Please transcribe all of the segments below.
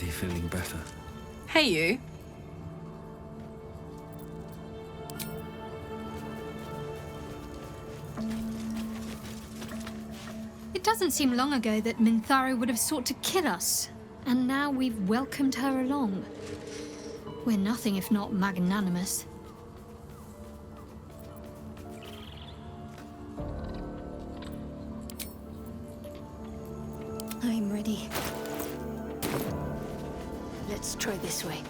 already feeling better. Hey, you. It doesn't seem long ago that Minthara would have sought to kill us, and now we've welcomed her along. We're nothing if not magnanimous. I'm ready. Let's try this way.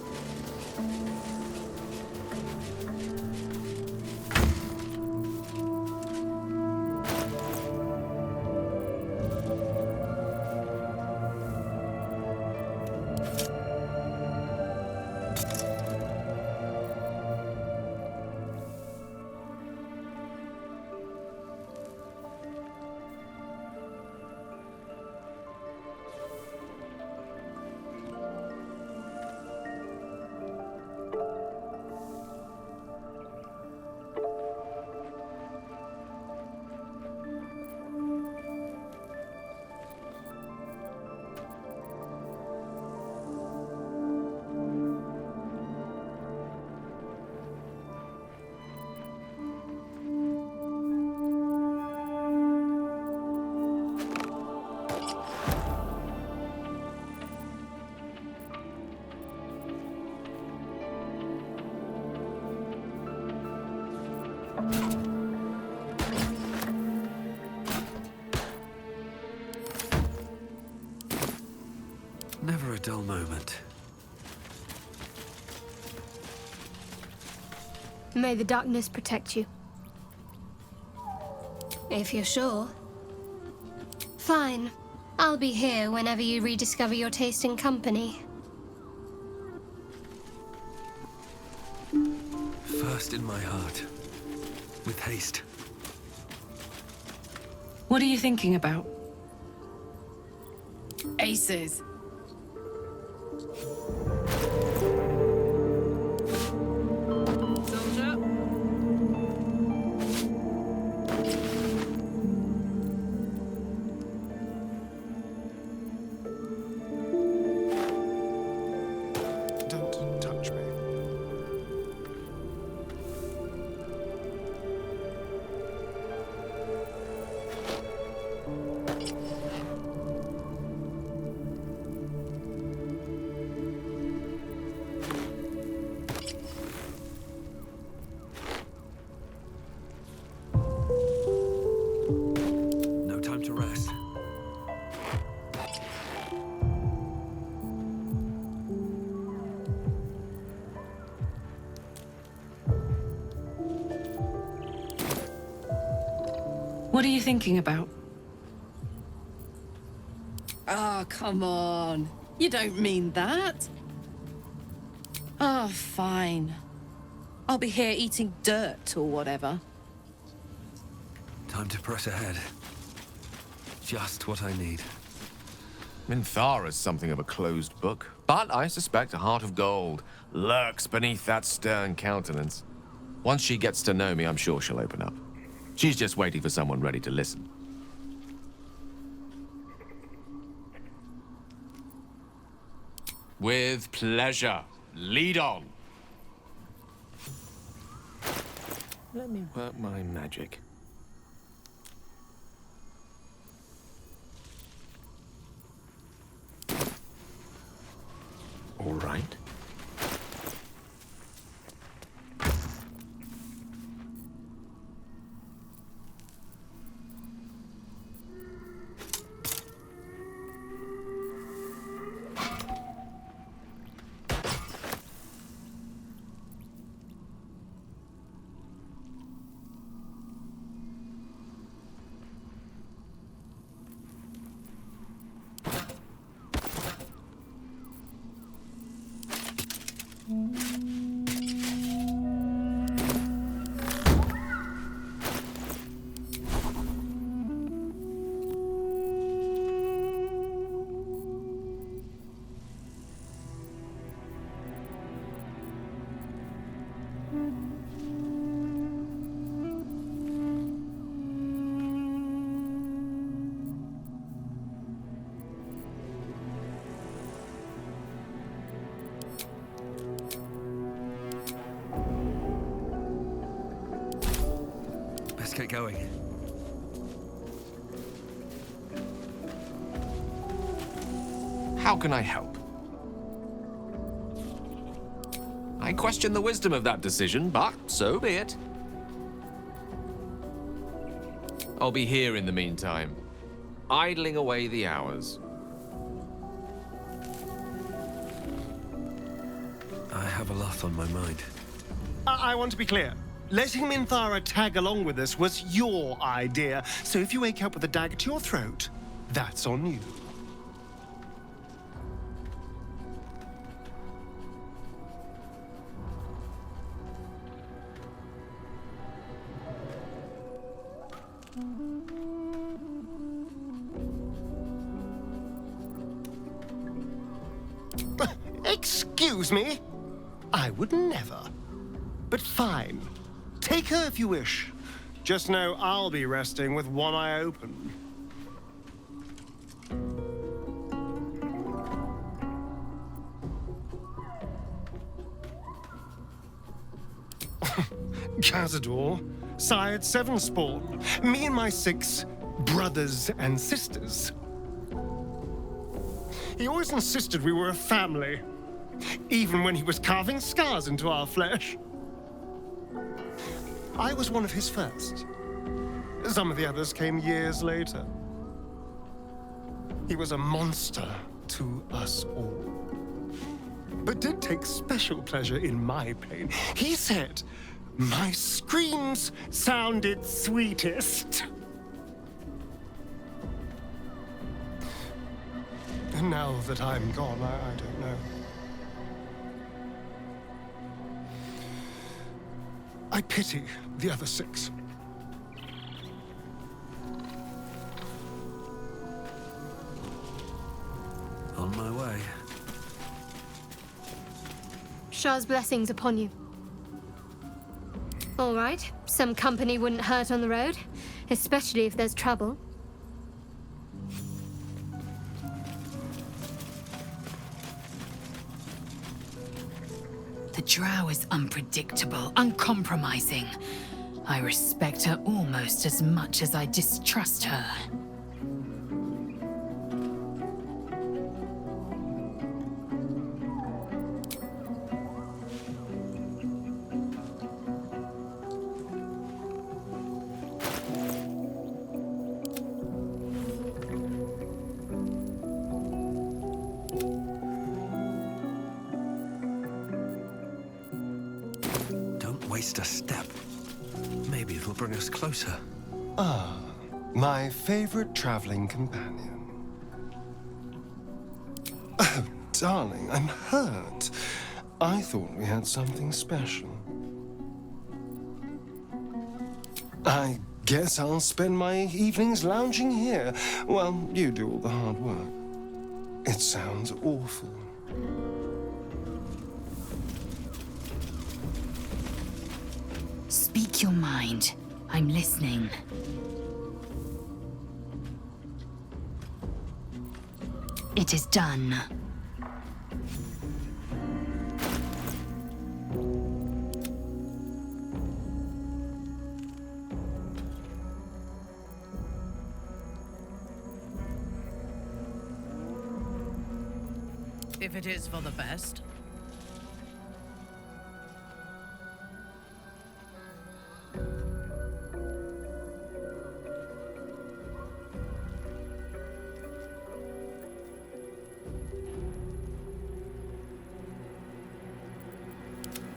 Never a dull moment. May the darkness protect you. If you're sure. Fine. I'll be here whenever you rediscover your taste in company. First in my heart. With haste. What are you thinking about? Aces. Soldier. Don't touch me. No time to rest. What are you thinking about? Oh, come on. You don't mean that. Oh, fine. I'll be here eating dirt or whatever. Time to press ahead. Just what I need. Minthara's something of a closed book, but I suspect a heart of gold lurks beneath that stern countenance. Once she gets to know me, I'm sure she'll open up. She's just waiting for someone ready to listen. With pleasure. Lead on. Let me work my magic. All right. get going. How can I help? I question the wisdom of that decision, but so be it. I'll be here in the meantime, idling away the hours. I have a lot on my mind. I want to be clear. Letting Minthara tag along with us was your idea, so if you wake up with a dagger to your throat, that's on you. Excuse me? I would never. But fine. Take her if you wish. Just know I'll be resting with one eye open. Cazador, sired 7 spawn. Me and my 6 brothers and sisters. He always insisted we were a family, even when he was carving scars into our flesh. I was one of his first. Some of the others came years later. He was a monster to us all, but did take special pleasure in my pain. He said my screams sounded sweetest. And now that I'm gone, I don't know. I pity the other 6. On my way. Shah's blessings upon you. All right, some company wouldn't hurt on the road, especially if there's trouble. The drow is unpredictable, uncompromising. I respect her almost as much as I distrust her. Waste a step. Maybe it'll bring us closer. Ah, my favorite traveling companion. Oh, darling, I'm hurt. I thought we had something special. I guess I'll spend my evenings lounging here while you do all the hard work. It sounds awful. Speak your mind. I'm listening. It is done. If it is for the best.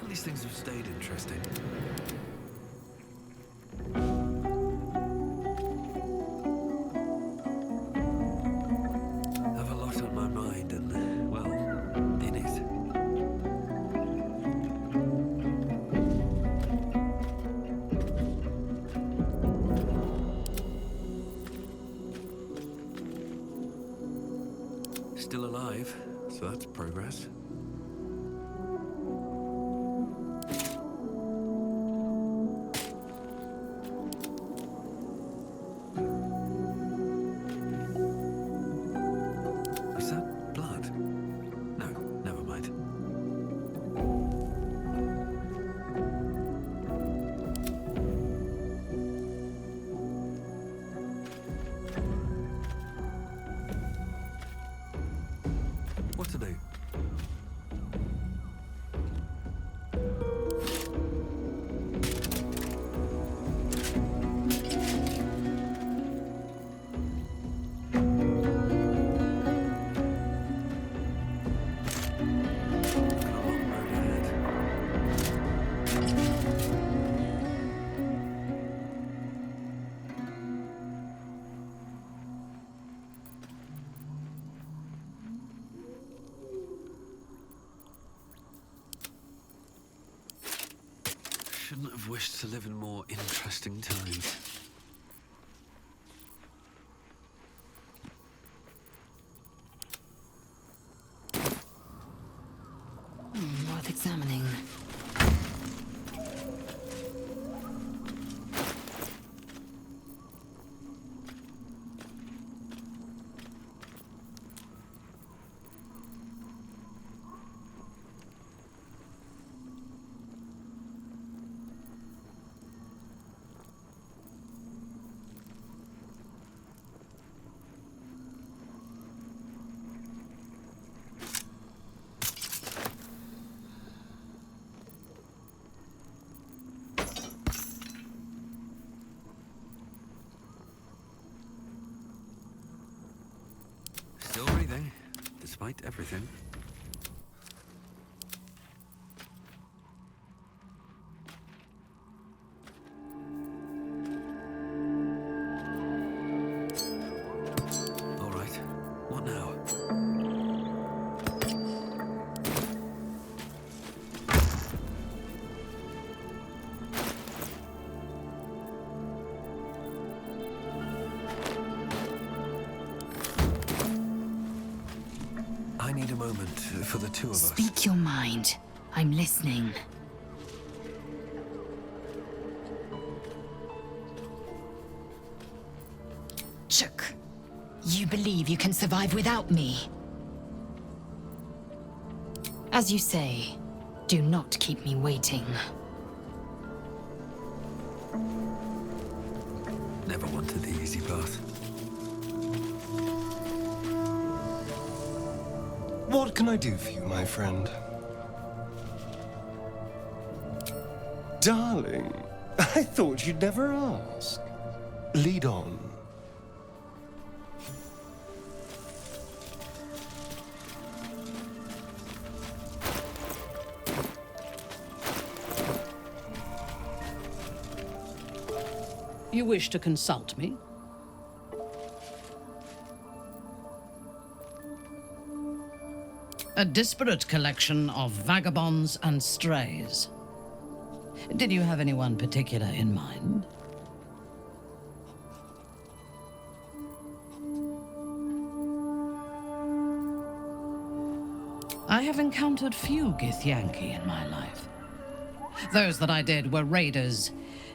At least things have stayed interesting. Have a lot on my mind and, well, in it. Still alive, so that's progress. Shouldn't have wished to live in more interesting times. Worth examining. Still breathing, despite everything. All right, what now? I need a moment for the two of us. Speak your mind. I'm listening. Chook, you believe you can survive without me? As you say, do not keep me waiting. Never wanted the easy path. What can I do for you, my friend? Darling, I thought you'd never ask. Lead on. You wish to consult me? A disparate collection of vagabonds and strays. Did you have anyone particular in mind? I have encountered few Githyanki in my life. Those that I did were raiders.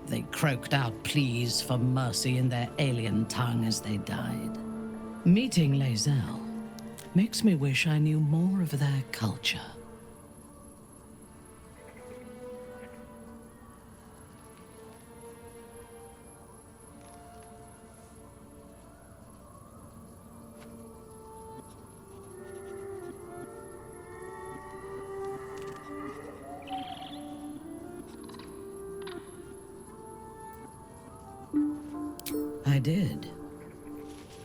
They croaked out pleas for mercy in their alien tongue as they died. Meeting Lae'zel makes me wish I knew more of their culture. I did.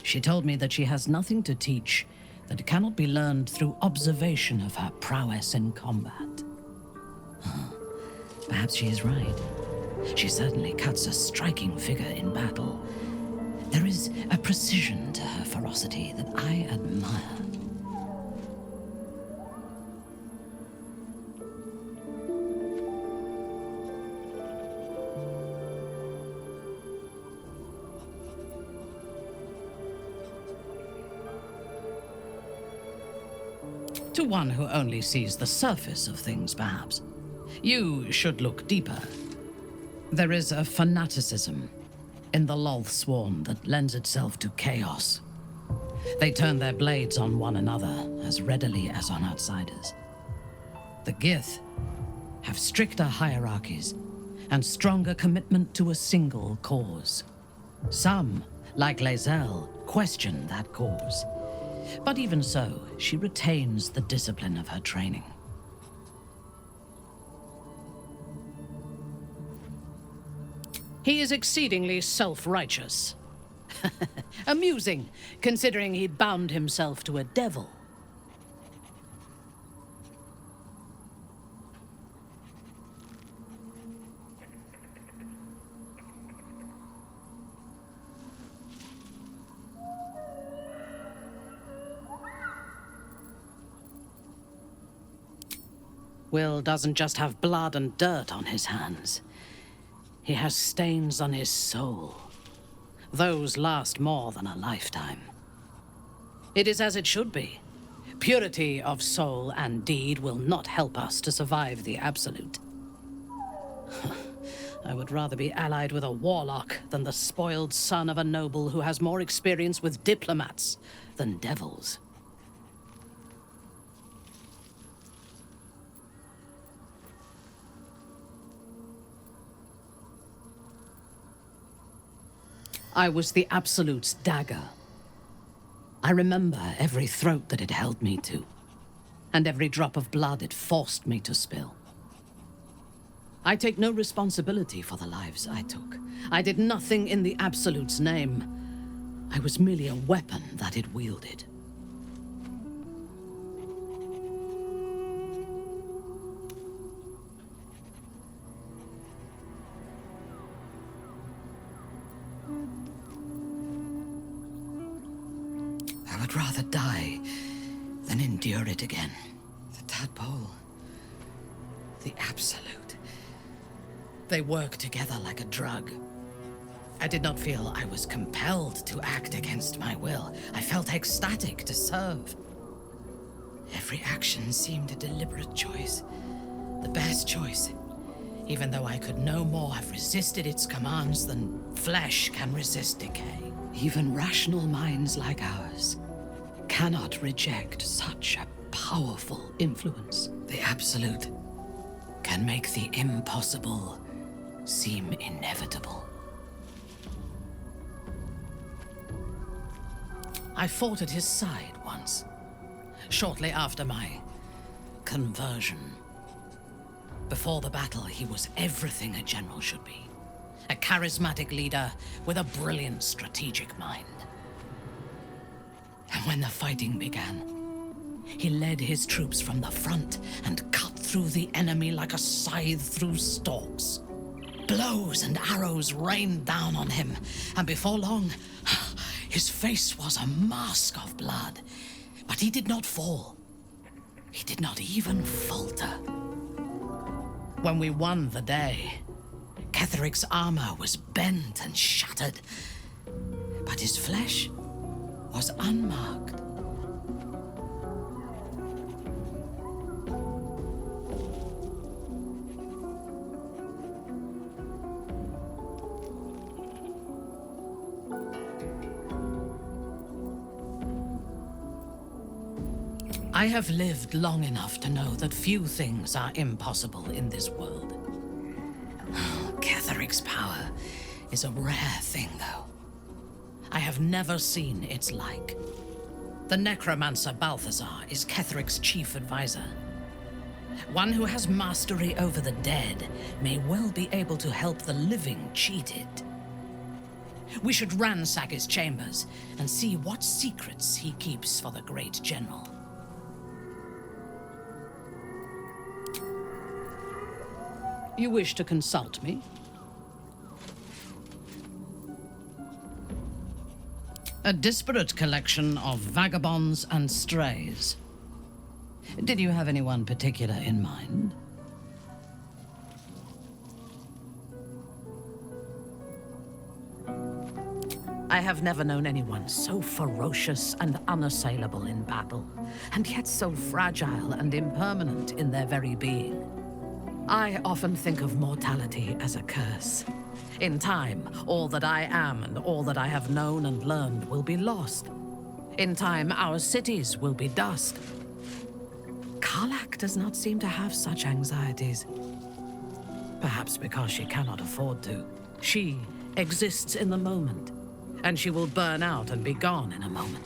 She told me that she has nothing to teach that cannot be learned through observation of her prowess in combat. Perhaps she is right. She certainly cuts a striking figure in battle. There is a precision to her ferocity that I admire. To one who only sees the surface of things, perhaps. You should look deeper. There is a fanaticism in the Lothsworn that lends itself to chaos. They turn their blades on one another as readily as on outsiders. The Gith have stricter hierarchies and stronger commitment to a single cause. Some, like Lae'zel, question that cause. But even so, she retains the discipline of her training. He is exceedingly self-righteous. Amusing, considering he bound himself to a devil. Will doesn't just have blood and dirt on his hands. He has stains on his soul. Those last more than a lifetime. It is as it should be. Purity of soul and deed will not help us to survive the Absolute. I would rather be allied with a warlock than the spoiled son of a noble who has more experience with diplomats than devils. I was the Absolute's dagger. I remember every throat that it held me to, and every drop of blood it forced me to spill. I take no responsibility for the lives I took. I did nothing in the Absolute's name. I was merely a weapon that it wielded. I would rather die than endure it again. The tadpole. The Absolute. They work together like a drug. I did not feel I was compelled to act against my will. I felt ecstatic to serve. Every action seemed a deliberate choice. The best choice. Even though I could no more have resisted its commands than flesh can resist decay. Even rational minds like ours cannot reject such a powerful influence. The Absolute can make the impossible seem inevitable. I fought at his side once, shortly after my conversion. Before the battle, he was everything a general should be. A charismatic leader with a brilliant strategic mind. And when the fighting began, he led his troops from the front and cut through the enemy like a scythe through stalks. Blows and arrows rained down on him, and before long, his face was a mask of blood. But he did not fall. He did not even falter. When we won the day, Ketheric's armor was bent and shattered, but his flesh was unmarked. I have lived long enough to know that few things are impossible in this world. Ketheric's power is a rare thing, though. I have never seen its like. The necromancer Balthazar is Ketheric's chief advisor. One who has mastery over the dead may well be able to help the living cheated. We should ransack his chambers and see what secrets he keeps for the great general. You wish to consult me? A disparate collection of vagabonds and strays. Did you have anyone particular in mind? I have never known anyone so ferocious and unassailable in battle, and yet so fragile and impermanent in their very being. I often think of mortality as a curse. In time, all that I am and all that I have known and learned will be lost. In time, our cities will be dust. Karlach does not seem to have such anxieties. Perhaps because she cannot afford to. She exists in the moment, and she will burn out and be gone in a moment.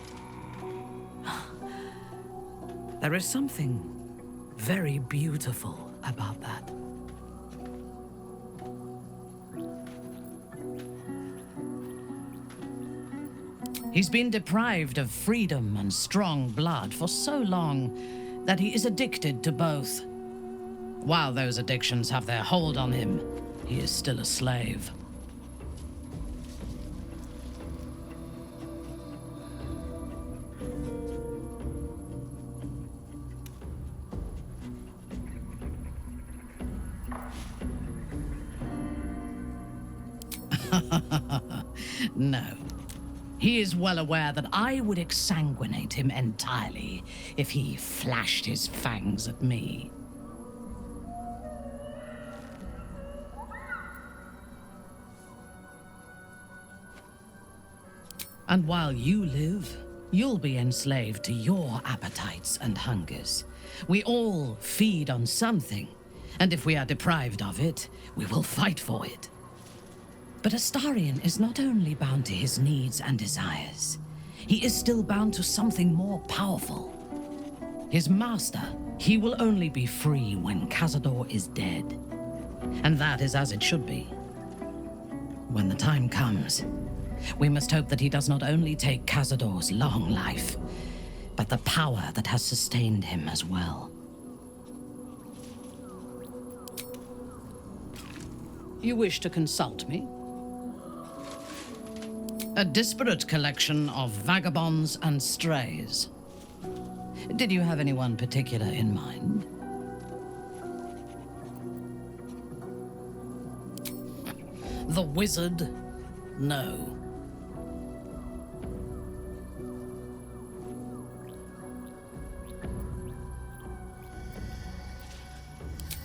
There is something very beautiful about that. He's been deprived of freedom and strong blood for so long that he is addicted to both. While those addictions have their hold on him, he is still a slave. No. He is well aware that I would exsanguinate him entirely if he flashed his fangs at me. And while you live, you'll be enslaved to your appetites and hungers. We all feed on something, and if we are deprived of it, we will fight for it. But Astarion is not only bound to his needs and desires, he is still bound to something more powerful. His master, he will only be free when Cazador is dead. And that is as it should be. When the time comes, we must hope that he does not only take Cazador's long life, but the power that has sustained him as well. You wish to consult me? A disparate collection of vagabonds and strays. Did you have anyone particular in mind? The wizard? No.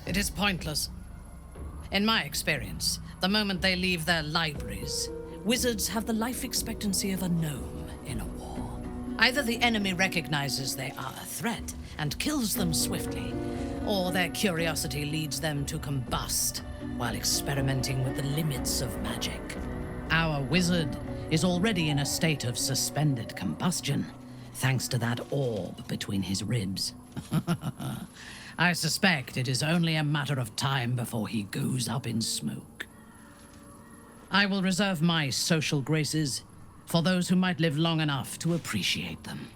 It is pointless. In my experience, the moment they leave their libraries, wizards have the life expectancy of a gnome in a war. Either the enemy recognizes they are a threat and kills them swiftly, or their curiosity leads them to combust while experimenting with the limits of magic. Our wizard is already in a state of suspended combustion, thanks to that orb between his ribs. I suspect it is only a matter of time before he goes up in smoke. I will reserve my social graces for those who might live long enough to appreciate them.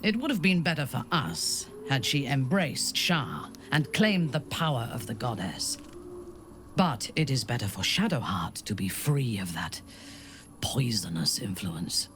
It would have been better for us had she embraced Shah and claimed the power of the goddess. But it is better for Shadowheart to be free of that poisonous influence.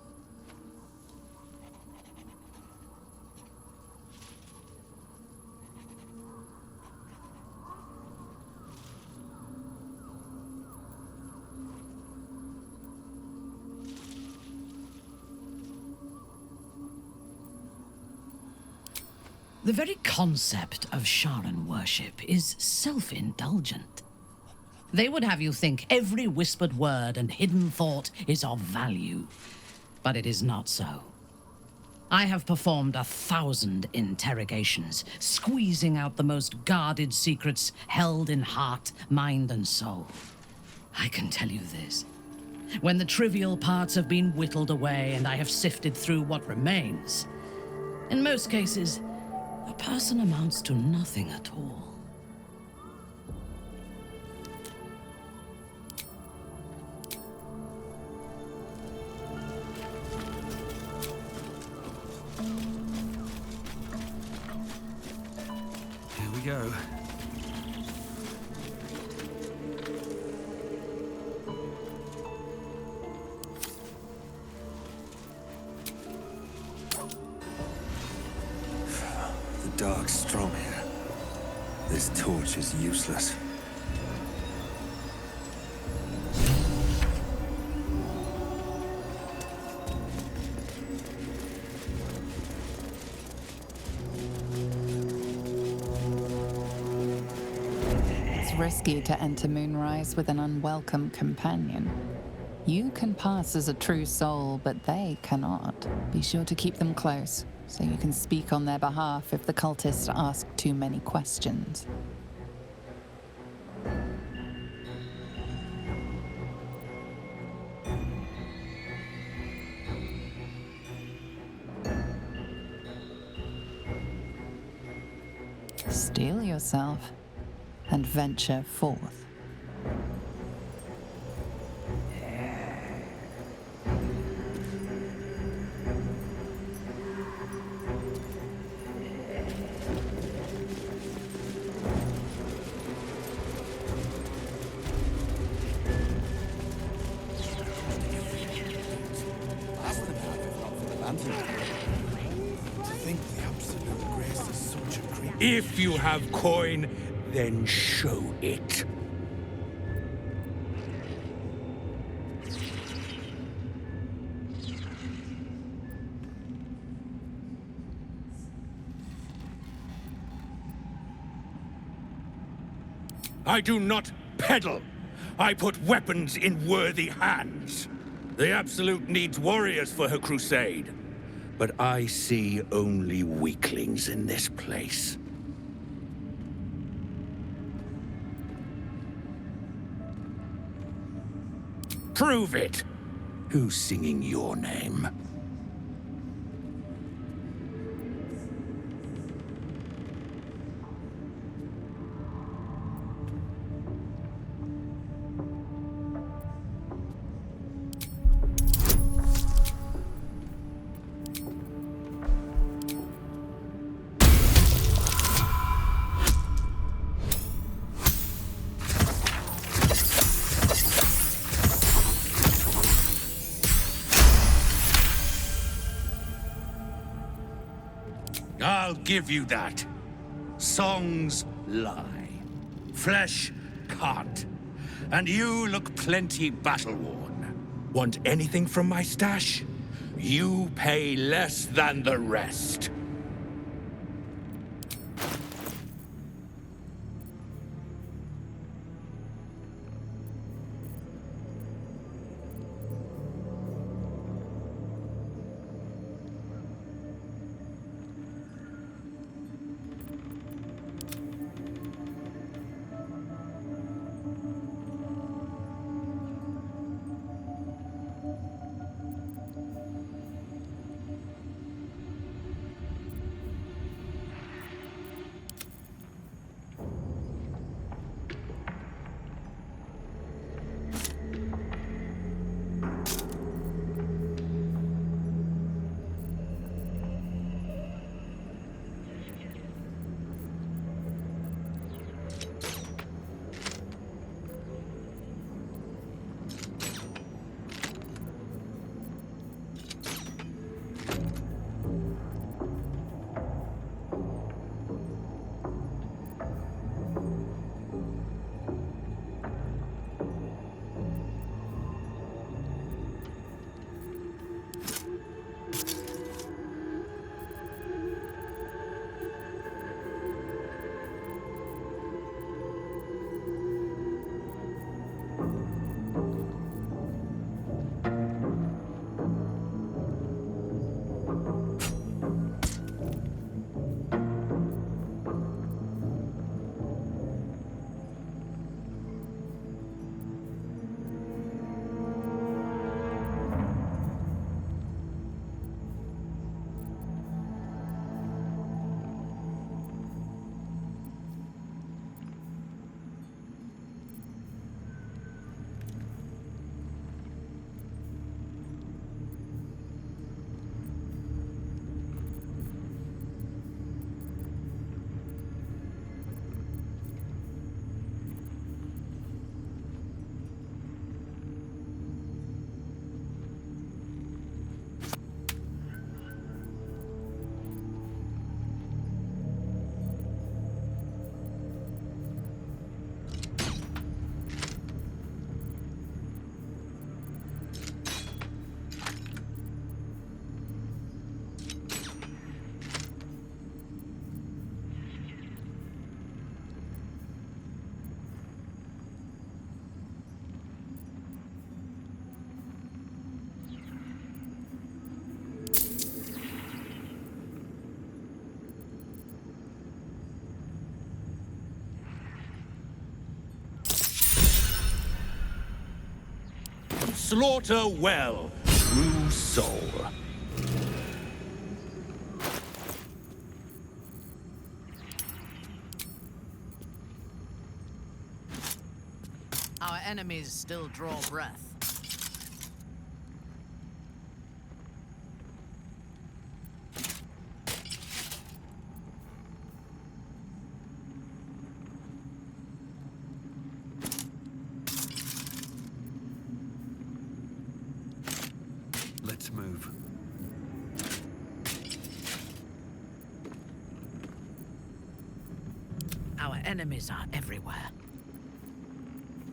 The very concept of Sharan worship is self-indulgent. They would have you think every whispered word and hidden thought is of value, but it is not so. I have performed 1,000 interrogations, squeezing out the most guarded secrets held in heart, mind, and soul. I can tell you this. When the trivial parts have been whittled away and I have sifted through what remains, in most cases, a person amounts to nothing at all. Here we go. The dark's strong here. This torch is useless. It's risky to enter Moonrise with an unwelcome companion. You can pass as a true soul, but they cannot. Be sure to keep them close, so you can speak on their behalf if the cultists ask too many questions. Steel yourself and venture forth. If you have coin, Then show it. I do not peddle. I put weapons in worthy hands. The Absolute needs warriors for her crusade. But I see only weaklings in this place. Prove it! Who's singing your name? I'll give you that. Songs lie. Flesh can't. And you look plenty battle-worn. Want anything from my stash? You pay less than the rest. Slaughter well, true soul. Our enemies still draw breath. Let's move. Our enemies are everywhere.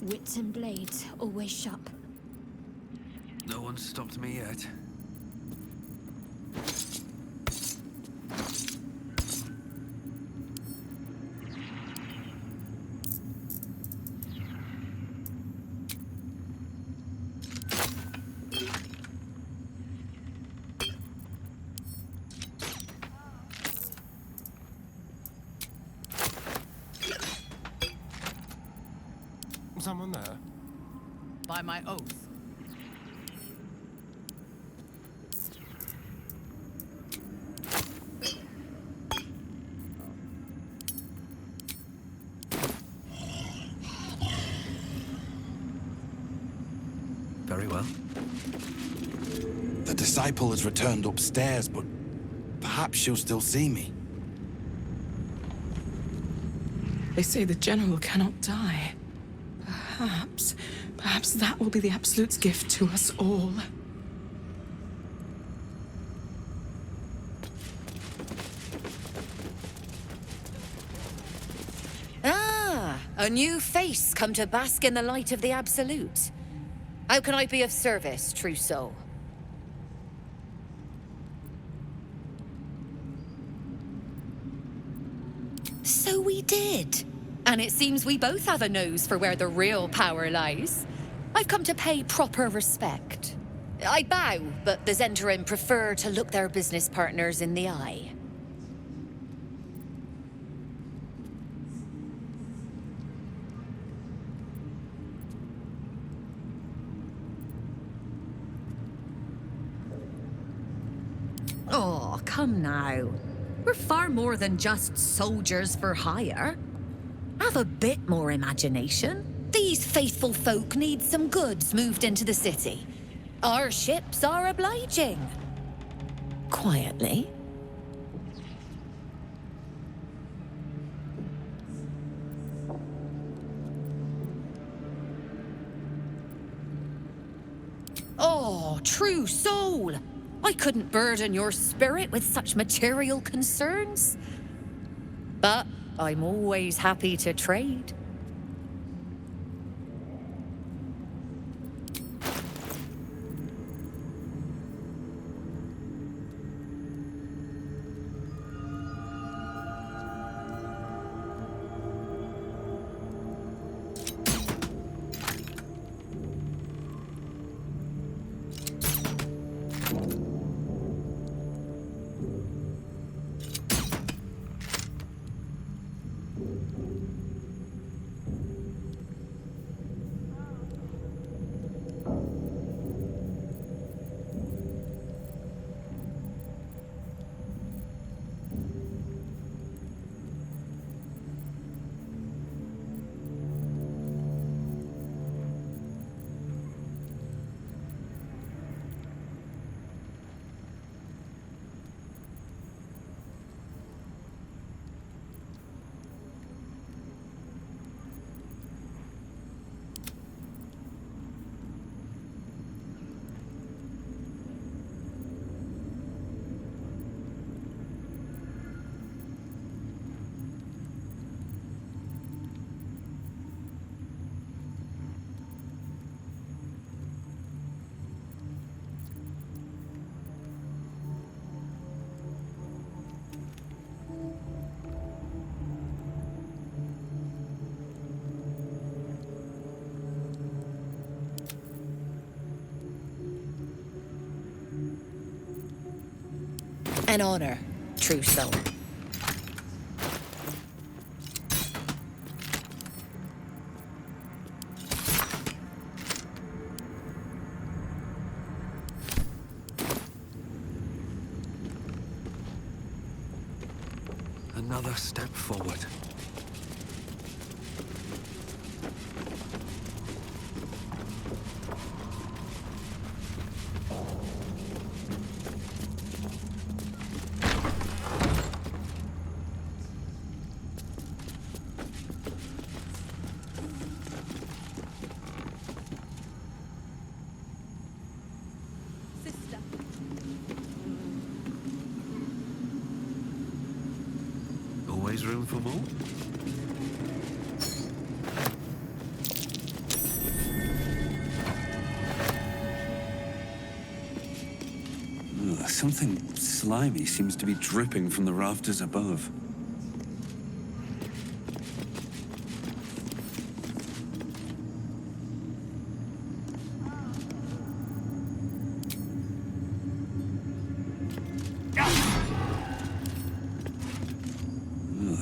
Wits and blades, always sharp. No one's stopped me yet. Someone there? By my oath. Very well. The disciple has returned upstairs, but perhaps she'll still see me. They say the general cannot die. Perhaps that will be the Absolute's gift to us all. Ah, a new face come to bask in the light of the Absolute. How can I be of service, true soul? So we did. And it seems we both have a nose for where the real power lies. I've come to pay proper respect. I bow, but the Zentarim prefer to look their business partners in the eye. Oh, come now. We're far more than just soldiers for hire. Have a bit more imagination. These faithful folk need some goods moved into the city. Our ships are obliging. Quietly. Oh, true soul! I couldn't burden your spirit with such material concerns. But I'm always happy to trade. An honor, true soul. Another step forward. Always room for more? Something slimy seems to be dripping from the rafters above.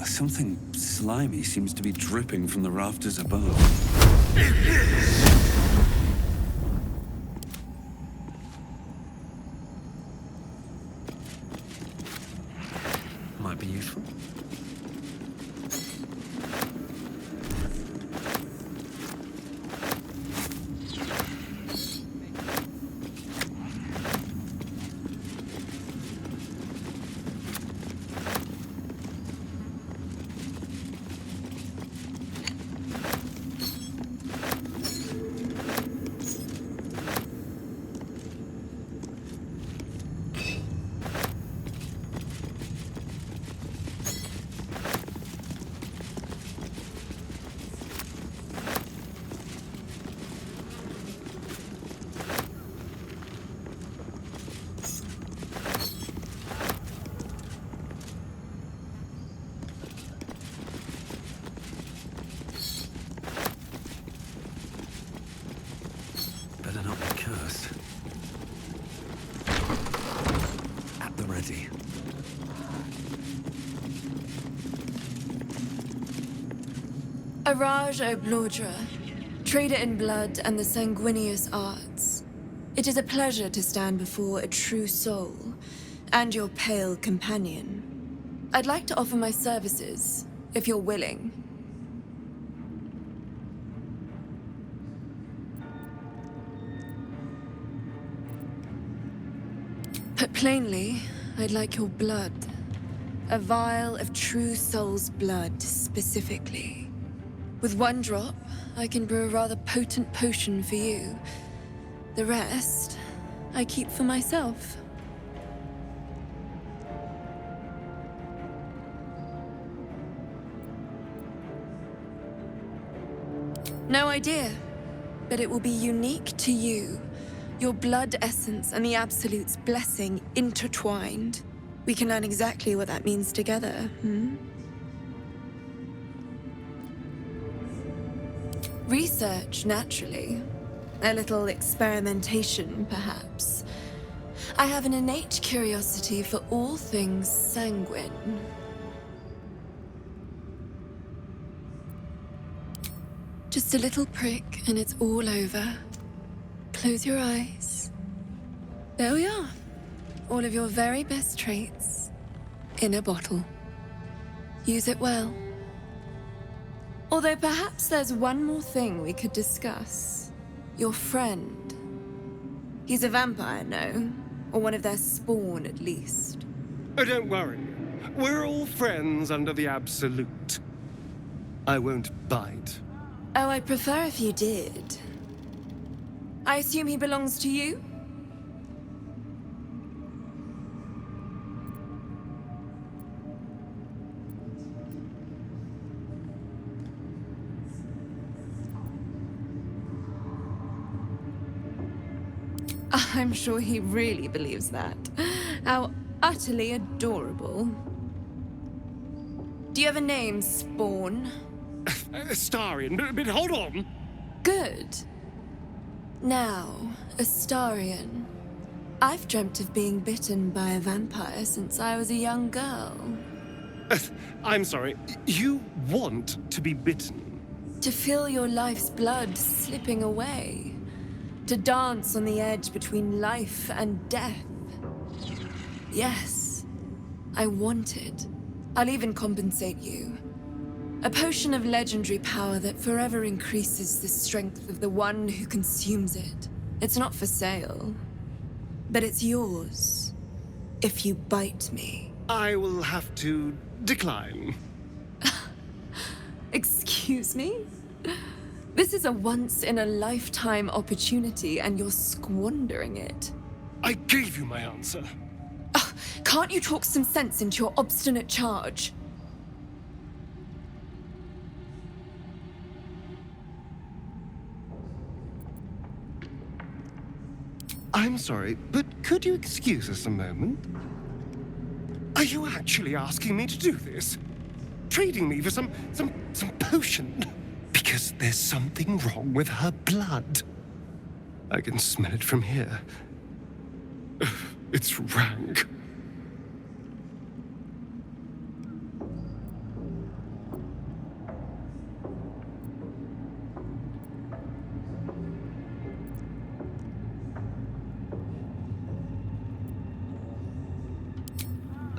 Something slimy seems to be dripping from the rafters above. Might be useful. Better not be cursed. At the ready. Araj Oblordra, trader in blood and the sanguineous arts. It is a pleasure to stand before a true soul, and your pale companion. I'd like to offer my services, if you're willing. Put plainly, I'd like your blood. A vial of true soul's blood, specifically. With one drop, I can brew a rather potent potion for you. The rest, I keep for myself. No idea, but it will be unique to you. Your blood essence and the Absolute's blessing intertwined. We can learn exactly what that means together, Research, naturally. A little experimentation, perhaps. I have an innate curiosity for all things sanguine. Just a little prick and it's all over. Close your eyes. There we are. All of your very best traits in a bottle. Use it well. Although perhaps there's one more thing we could discuss. Your friend. He's a vampire, no? Or one of their spawn, at least. Oh, don't worry. We're all friends under the Absolute. I won't bite. Oh, I'd prefer if you did. I assume he belongs to you? I'm sure he really believes that. How utterly adorable. Do you have a name, Spawn? Astarion, but hold on. Good. Now, Astarion. I've dreamt of being bitten by a vampire since I was a young girl. I'm sorry, you want to be bitten? To feel your life's blood slipping away. To dance on the edge between life and death. Yes, I want it. I'll even compensate you. A potion of legendary power that forever increases the strength of the one who consumes it. It's not for sale, but it's yours, if you bite me. I will have to decline. Excuse me? This is a once-in-a-lifetime opportunity, and you're squandering it. I gave you my answer. Can't you talk some sense into your obstinate charge? I'm sorry, but could you excuse us a moment? Are you actually asking me to do this? Trading me for some potion? Because there's something wrong with her blood. I can smell it from here. It's rank.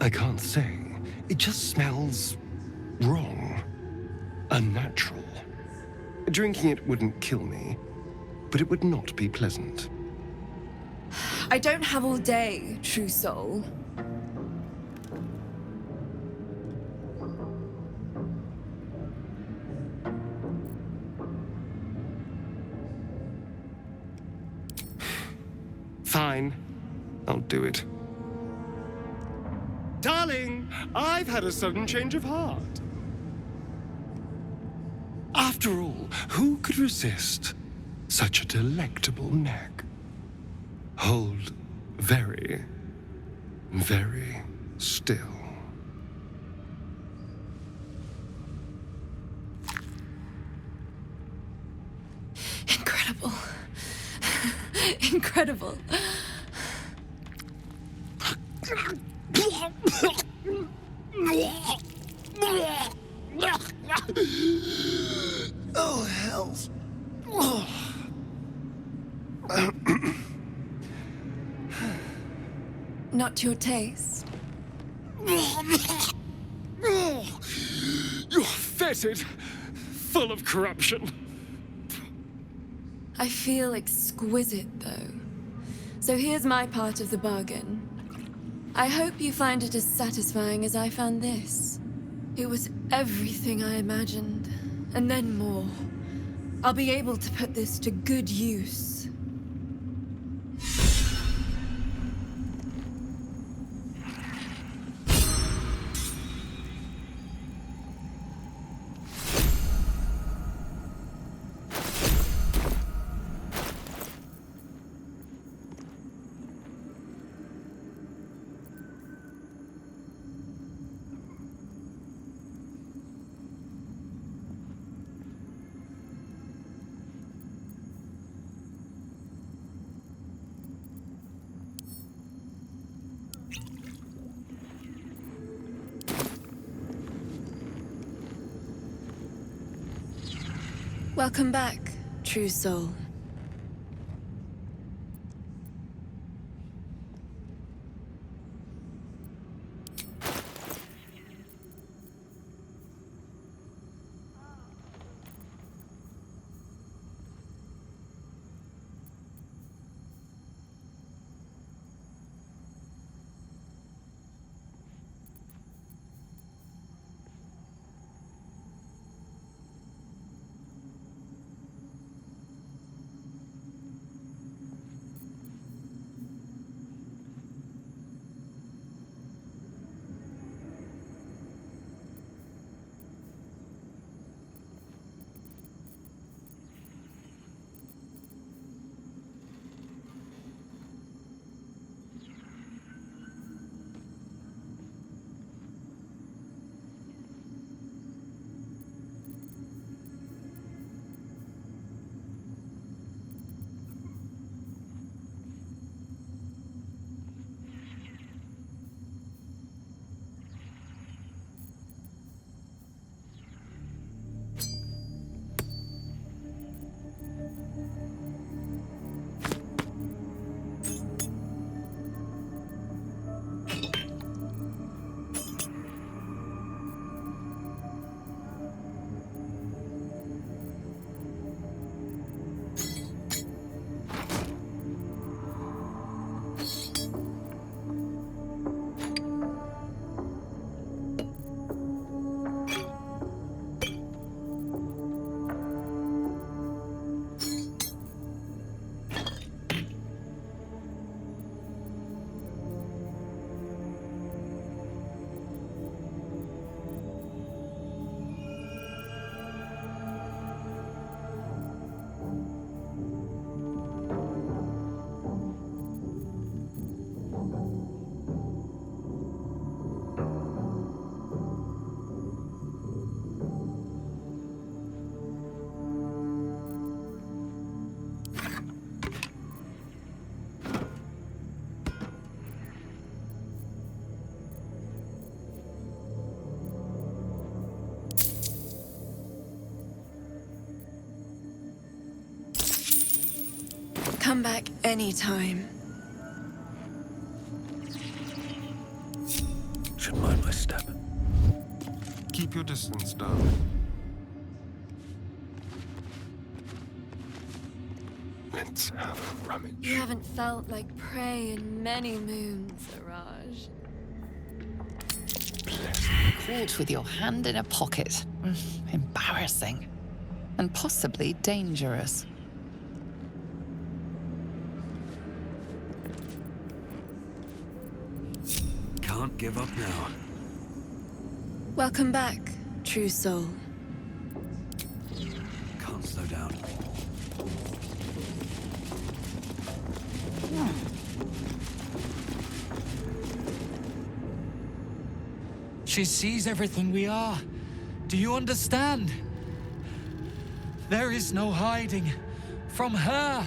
I can't say. It just smells wrong. Unnatural. Drinking it wouldn't kill me, but it would not be pleasant. I don't have all day, true soul. Fine. I'll do it. Darling, I've had a sudden change of heart. After all, who could resist such a delectable neck? Hold very, very still. Incredible. Incredible. Oh, hells. Not to your taste. You're fetid, full of corruption. I feel exquisite, though. So here's my part of the bargain. I hope you find it as satisfying as I found this. It was everything I imagined, and then more. I'll be able to put this to good use. Welcome back, true soul. Come back anytime. Should mind my step. Keep your distance, darling. Let's have a rummage. You haven't felt like prey in many moons, Araj. Caught with your hand in a pocket. Embarrassing. And possibly dangerous. Can't give up now. Welcome back, true soul. Can't slow down. She sees everything we are. Do you understand? There is no hiding from her.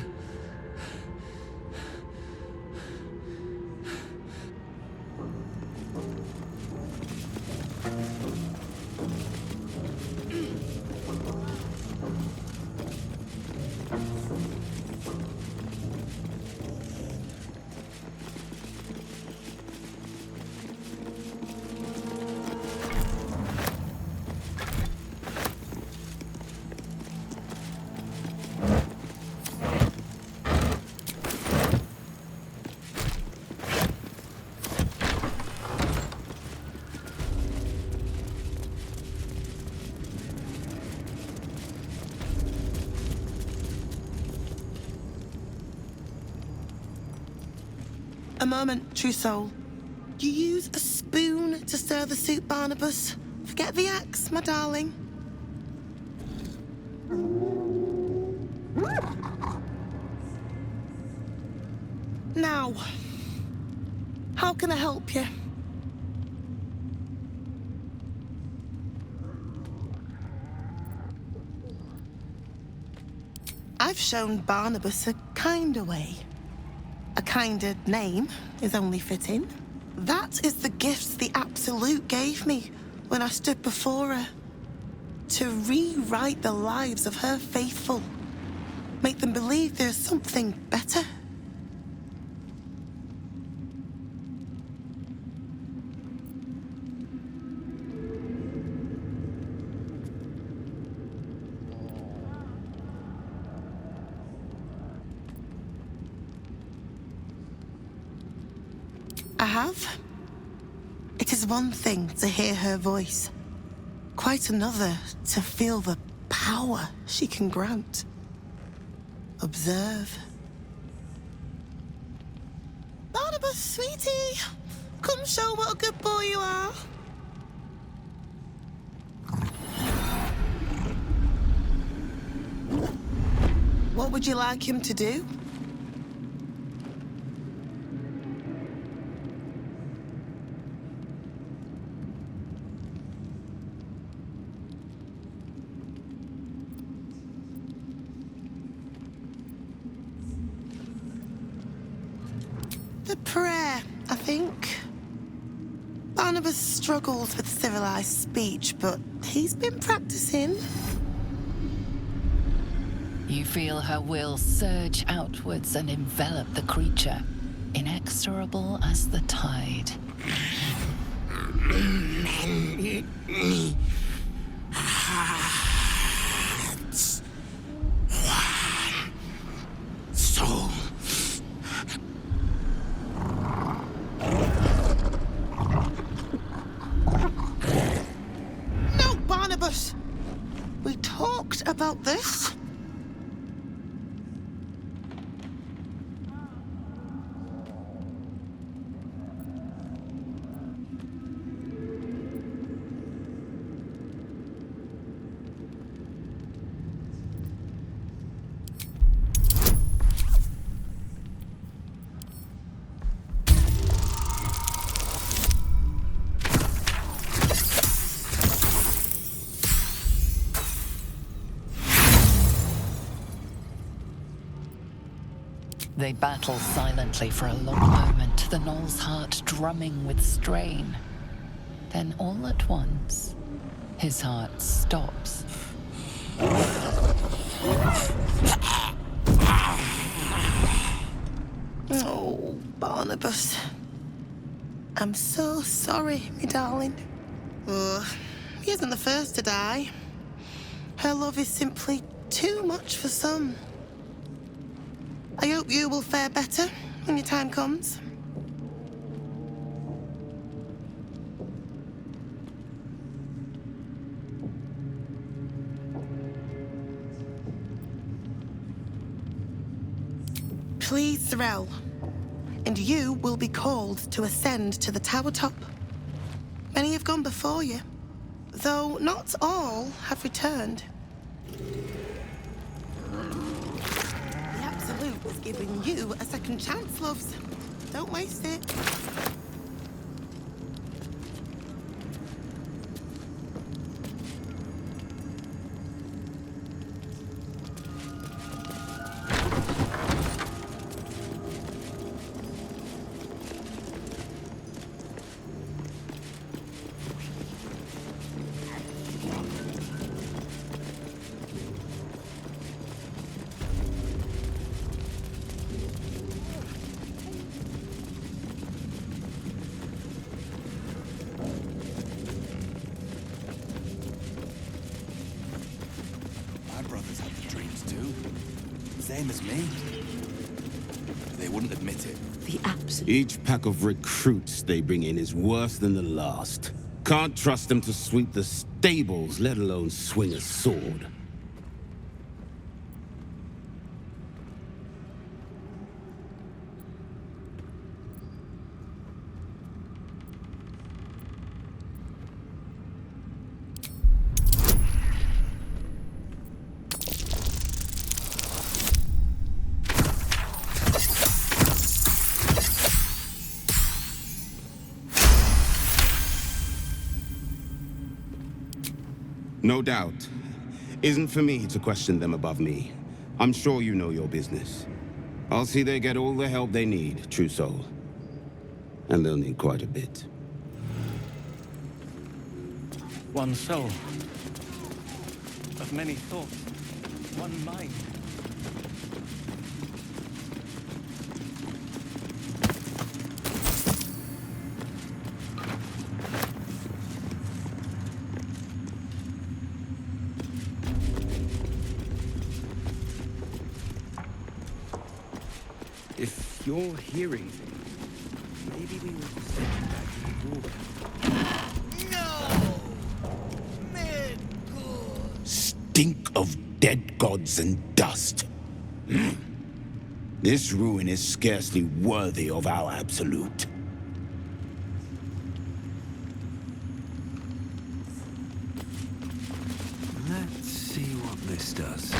A moment, true soul. You use a spoon to stir the soup, Barnabas. Forget the axe, my darling. Now, how can I help you? I've shown Barnabas a kinder way. A kinder name is only fitting. That is the gifts the Absolute gave me when I stood before her. To rewrite the lives of her faithful. Make them believe there's something better. I have. It is one thing to hear her voice, quite another to feel the power she can grant. Observe. Barnabas, sweetie, come show what a good boy you are. What would you like him to do? The prayer, I think. Barnabas struggles with civilized speech, but he's been practicing. You feel her will surge outwards and envelop the creature, inexorable as the tide. Hearts. One. Soul. No, Barnabas! We talked about this. They battle silently for a long moment, the gnoll's heart drumming with strain. Then all at once, his heart stops. I'm so sorry, me darling. Oh, he isn't the first to die. Her love is simply too much for some. I hope you will fare better when your time comes. Please, Threll. And you will be called to ascend to the tower top. Many have gone before you, though not all have returned. The Absolute is giving you a second chance, loves. Don't waste it. My brothers had the dreams too. Same as me. They wouldn't admit it. The Absolute. Each pack of recruits they bring in is worse than the last. Can't trust them to sweep the stables, let alone swing a sword. No doubt. Isn't for me to question them above me. I'm sure you know your business. I'll see they get all the help they need, true soul. And they'll need quite a bit. One soul. Of many thoughts. One mind. If you're hearing things, maybe we will send you back to the war. Stink of dead gods and dust. This ruin is scarcely worthy of our Absolute. Let's see what this does.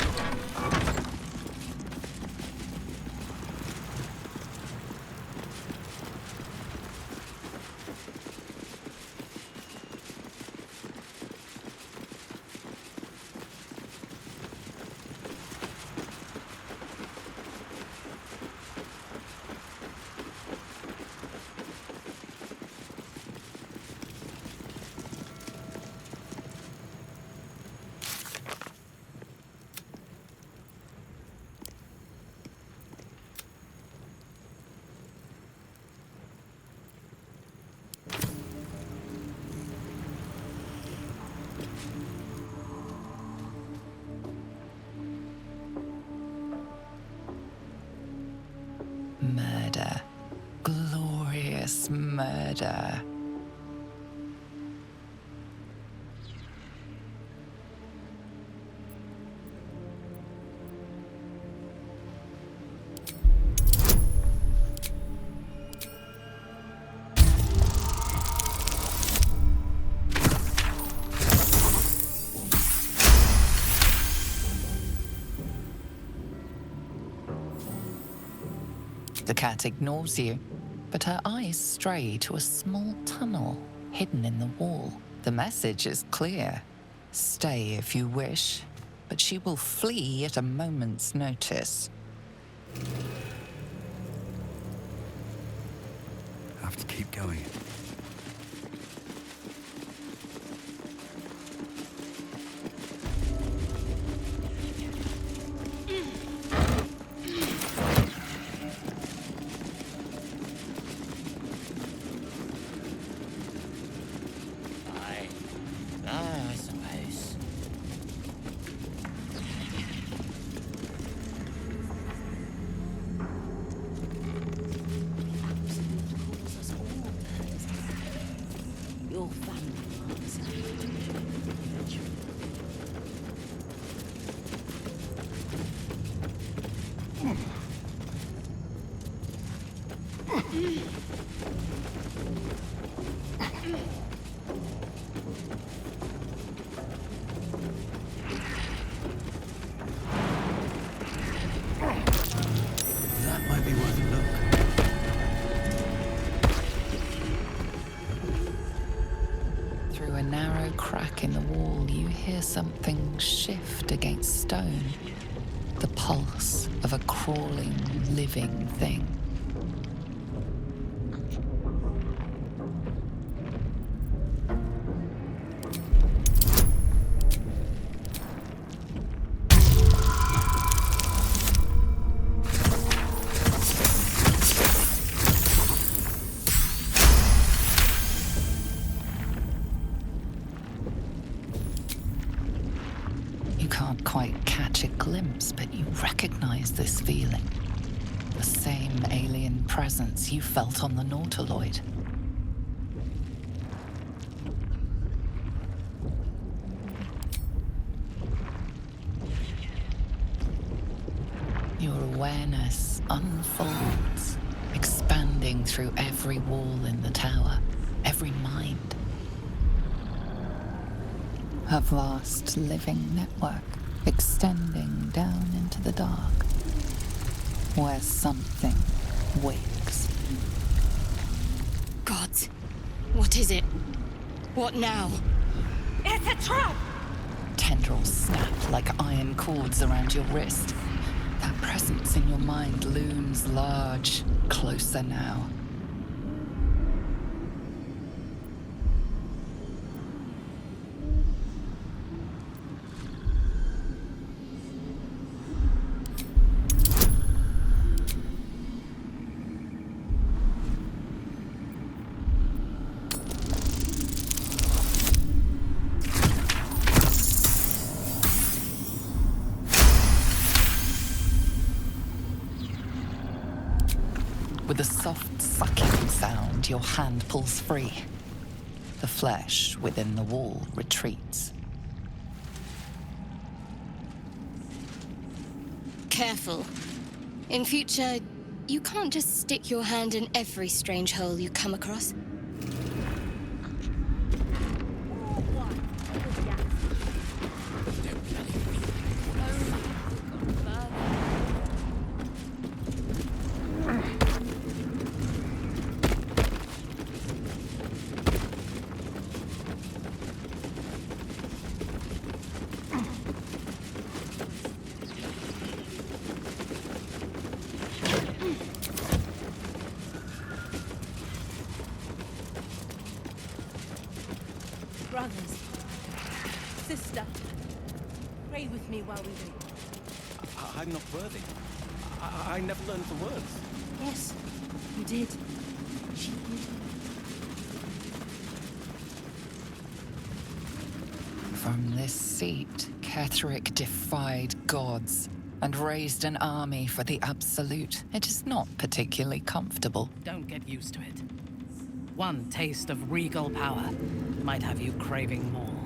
Murder. Glorious murder. The cat ignores you, but her eyes stray to a small tunnel hidden in the wall. The message is clear. Stay if you wish, but she will flee at a moment's notice. Have to keep going. something shift against stone. The pulse of a crawling, living thing. Can't quite catch a glimpse, but you recognize this feeling. The same alien presence you felt on the Nautiloid. Your awareness unfolds, expanding through every wall in the tower, every mind. A vast living network extending down into the dark, where something wakes. Gods, what is it? What now? It's a trap! Tendrils snap like iron cords around your wrist. That presence in your mind looms large, closer now. With a soft sucking sound, your hand pulls free. The flesh within the wall retreats. Careful. In future, you can't just stick your hand in every strange hole you come across. Brothers, sister, pray with me while we wait. I'm not worthy. I never learned the words. Yes, you did. She did. From this seat, Ketheric defied gods and raised an army for the Absolute. It is not particularly comfortable. Don't get used to it. One taste of regal power might have you craving more.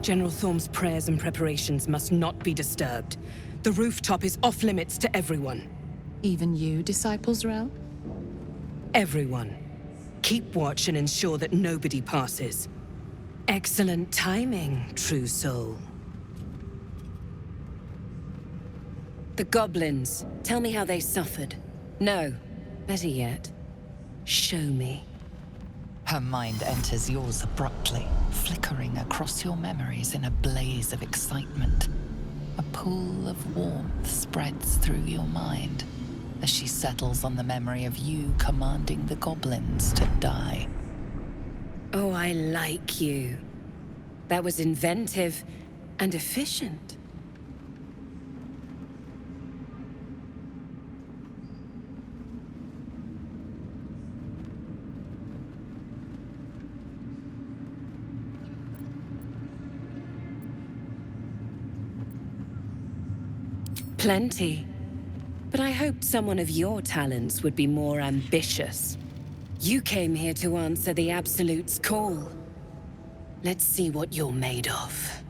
General Thorm's prayers and preparations must not be disturbed. The rooftop is off limits to everyone. Even you, Disciples Rel? Everyone. Keep watch and ensure that nobody passes. Excellent timing, true soul. The goblins. Tell me how they suffered. No, better yet, show me. Her mind enters yours abruptly, flickering across your memories in a blaze of excitement. A pool of warmth spreads through your mind as she settles on the memory of you commanding the goblins to die. Oh, I like you. That was inventive and efficient. Plenty. But I hoped someone of your talents would be more ambitious. You came here to answer the Absolute's call. Let's see what you're made of.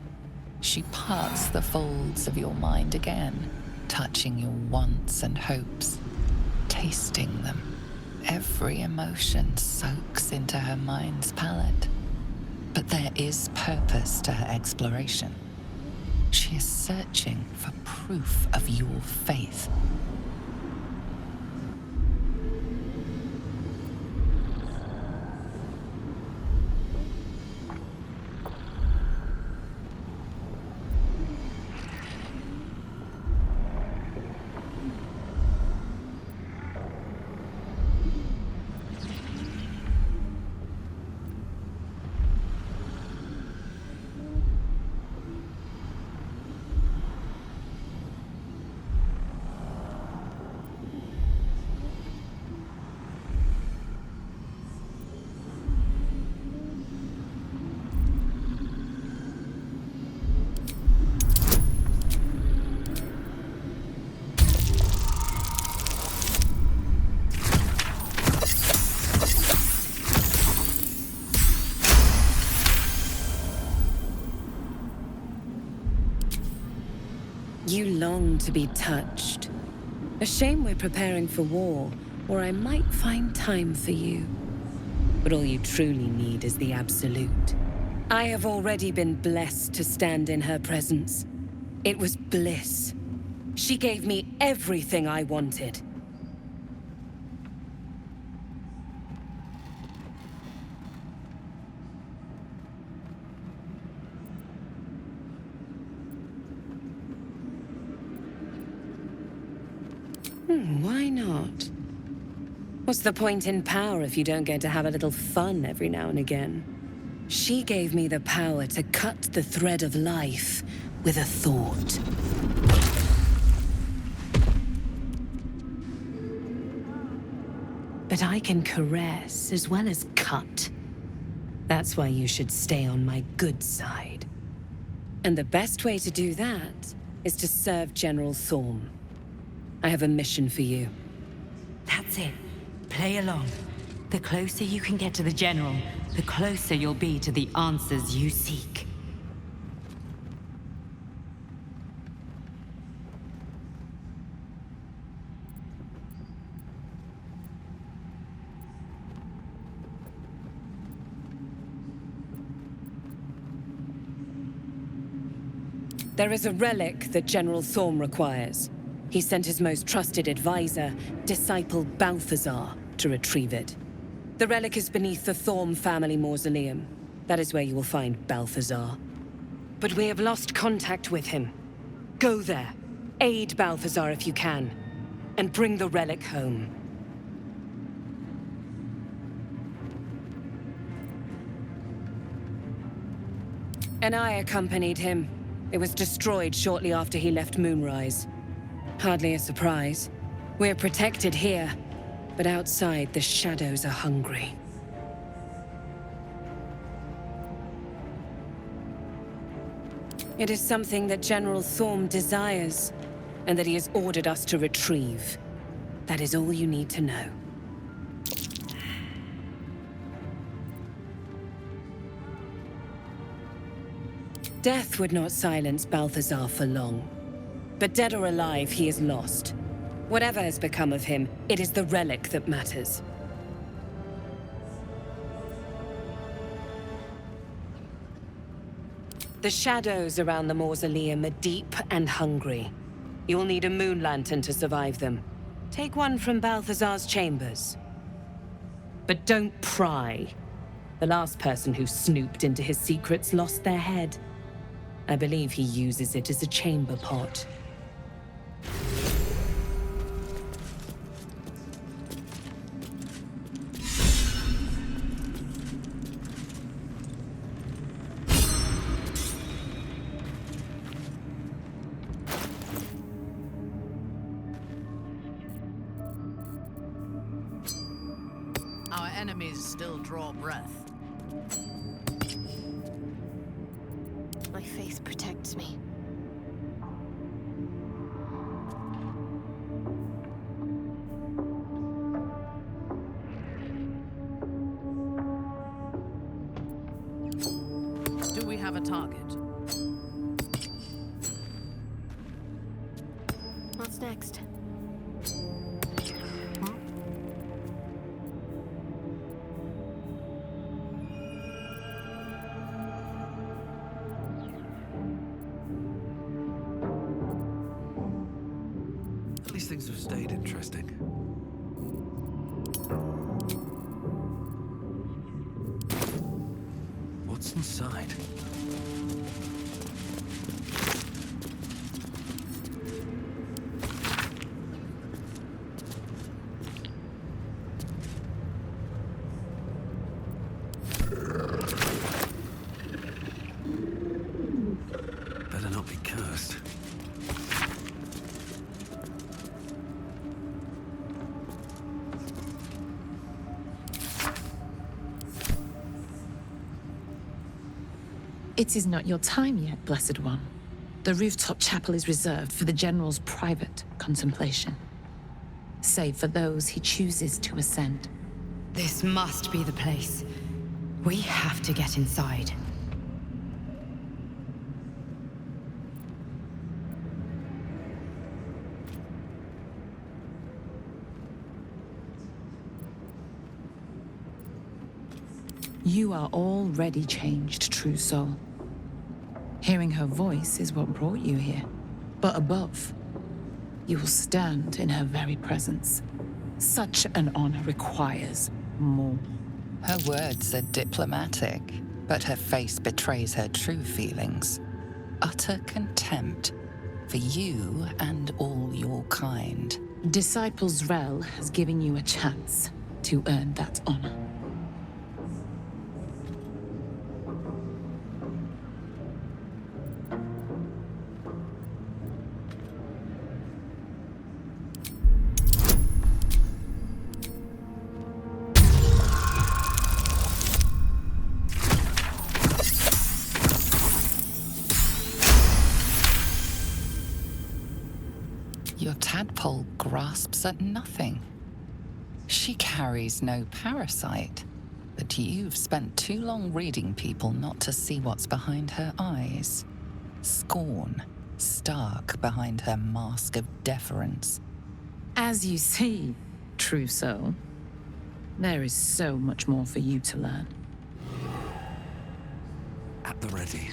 She parts the folds of your mind again, touching your wants and hopes, tasting them. Every emotion soaks into her mind's palette. But there is purpose to her exploration. She is searching for proof of your faith. You long to be touched. A shame we're preparing for war, or I might find time for you. But all you truly need is the Absolute. I have already been blessed to stand in her presence. It was bliss. She gave me everything I wanted. Why not? What's the point in power if you don't get to have a little fun every now and again? She gave me the power to cut the thread of life with a thought. But I can caress as well as cut. That's why you should stay on my good side. And the best way to do that is to serve General Thorm. I have a mission for you. That's it. Play along. The closer you can get to the General, the closer you'll be to the answers you seek. There is a relic that General Thorm requires. He sent his most trusted advisor, disciple Balthazar, to retrieve it. The relic is beneath the Thorm family mausoleum. That is where you will find Balthazar. But we have lost contact with him. Go there, aid Balthazar if you can, and bring the relic home. And I accompanied him. It was destroyed shortly after he left Moonrise. Hardly a surprise. We're protected here, but outside the shadows are hungry. It is something that General Thorm desires, and that he has ordered us to retrieve. That is all you need to know. Death would not silence Balthazar for long. But dead or alive, he is lost. Whatever has become of him, it is the relic that matters. The shadows around the mausoleum are deep and hungry. You'll need a moon lantern to survive them. Take one from Balthazar's chambers. But don't pry. The last person who snooped into his secrets lost their head. I believe he uses it as a chamber pot. Our enemies still draw breath. My faith protects me. Do we have a target? What's next? At least things have stayed interesting. What's inside? Better not be cursed. It is not your time yet, Blessed One. The rooftop chapel is reserved for the General's private contemplation, save for those he chooses to ascend. This must be the place. We have to get inside. You are already changed, true soul. Hearing her voice is what brought you here. But above, you will stand in her very presence. Such an honor requires more. Her words are diplomatic, but her face betrays her true feelings. Utter contempt for you and all your kind. Disciples Rel has given you a chance to earn that honor. Your tadpole grasps at nothing. She carries no parasite, but you've spent too long reading people not to see what's behind her eyes. Scorn, stark behind her mask of deference. As you see, true soul, there is so much more for you to learn. At the ready.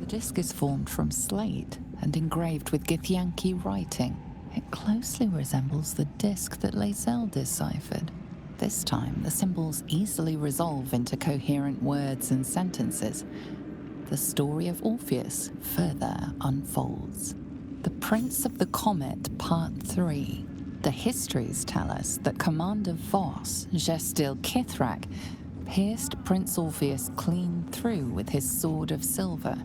The disc is formed from slate and engraved with Githyanki writing. It closely resembles the disc that Lae'zel deciphered. This time, the symbols easily resolve into coherent words and sentences. the story of Orpheus further unfolds. The Prince of the Comet, Part 3. The histories tell us that Commander Voss, Gestil Kithrak, pierced Prince Orpheus clean through with his sword of silver,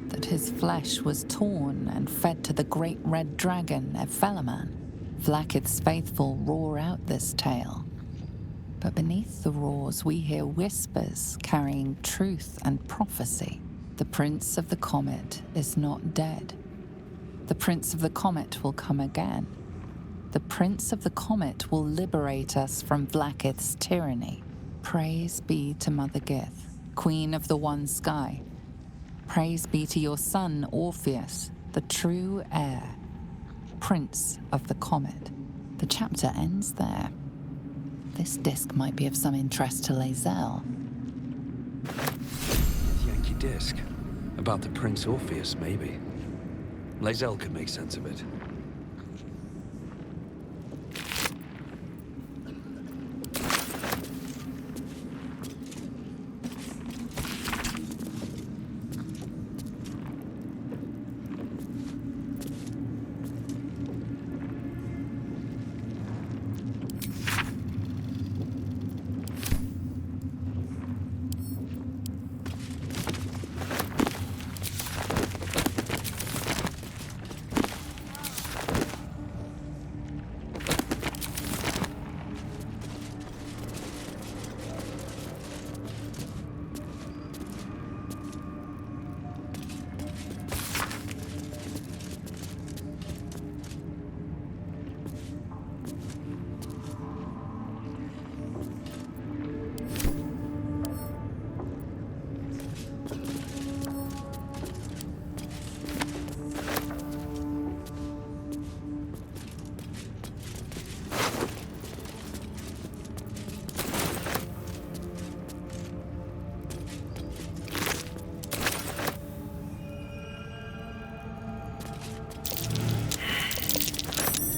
that his flesh was torn and fed to the great red dragon, Ephelaman. Vlaakith's faithful roar out this tale. But beneath the roars we hear whispers carrying truth and prophecy. The Prince of the Comet is not dead. The Prince of the Comet will come again. The Prince of the Comet will liberate us from Vlaakith's tyranny. Praise be to Mother Gith, Queen of the One Sky. Praise be to your son, Orpheus, the true heir, Prince of the Comet. The chapter ends there. This disc might be of some interest to Lae'zel. Yankee disc. About the Prince Orpheus, maybe. Lae'zel could make sense of it.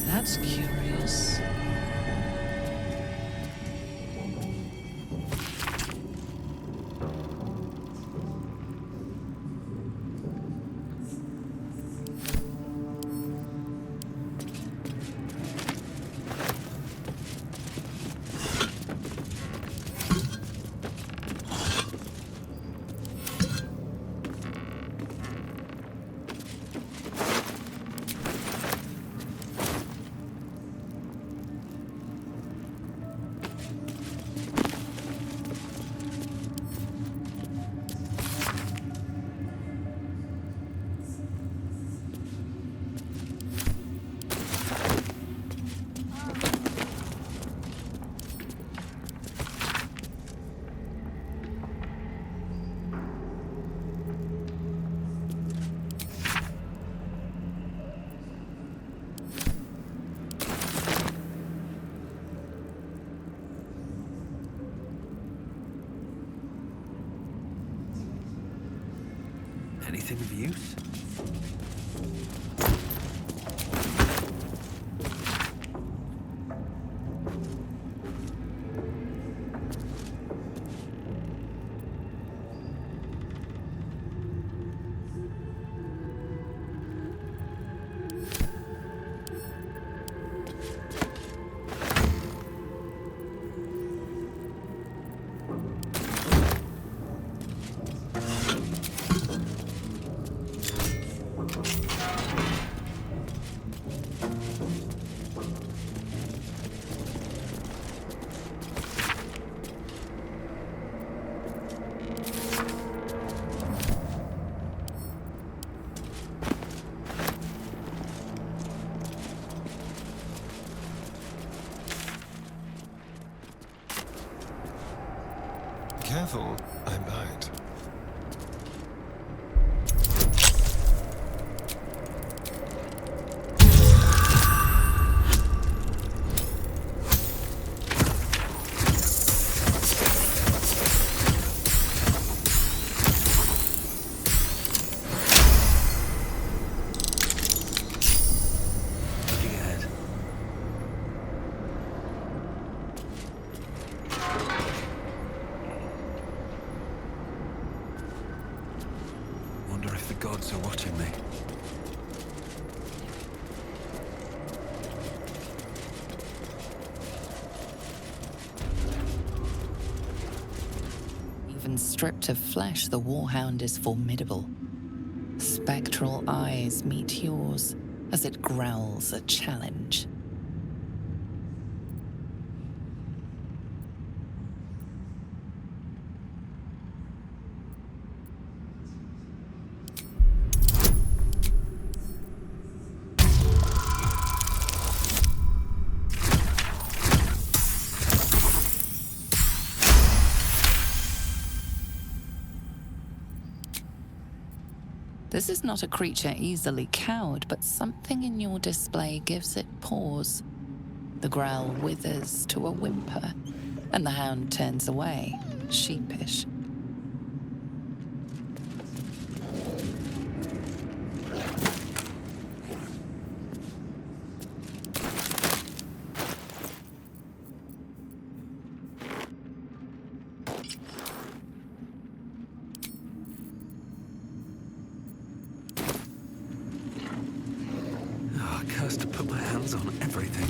That's curious. Anything of use? Careful, I might. Looking ahead. Even stripped of flesh, the warhound is formidable. Spectral eyes meet yours as it growls a challenge. This is not a creature easily cowed, but something in your display gives it pause. The growl withers to a whimper, and the hound turns away, sheepish. Cursed to put my hands on everything.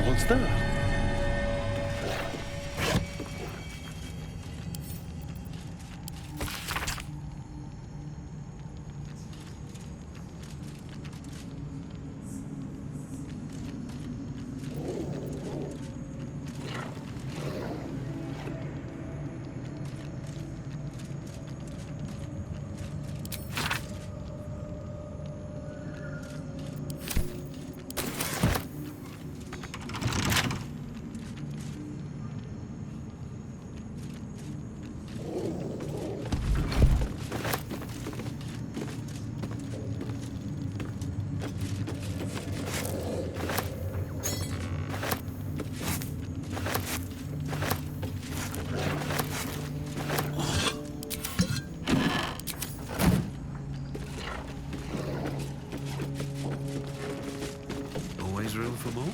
What's that? Always room for more?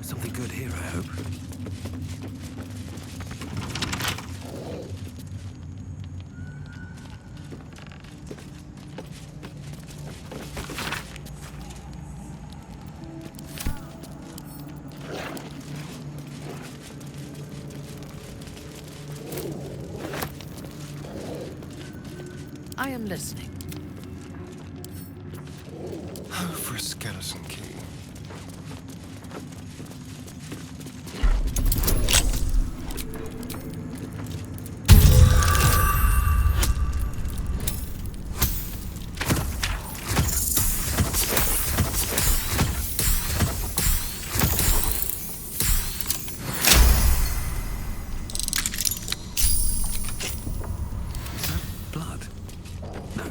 Something good here, I hope. am listening. For a skeleton key. Blood? No.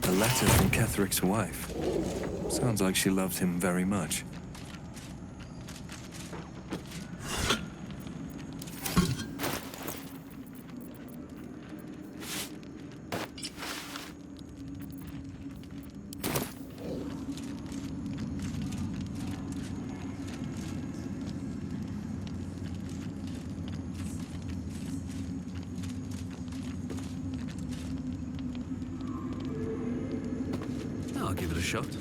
A letter from Ketheric's wife. Sounds like she loved him very much. I'll give it a shot. It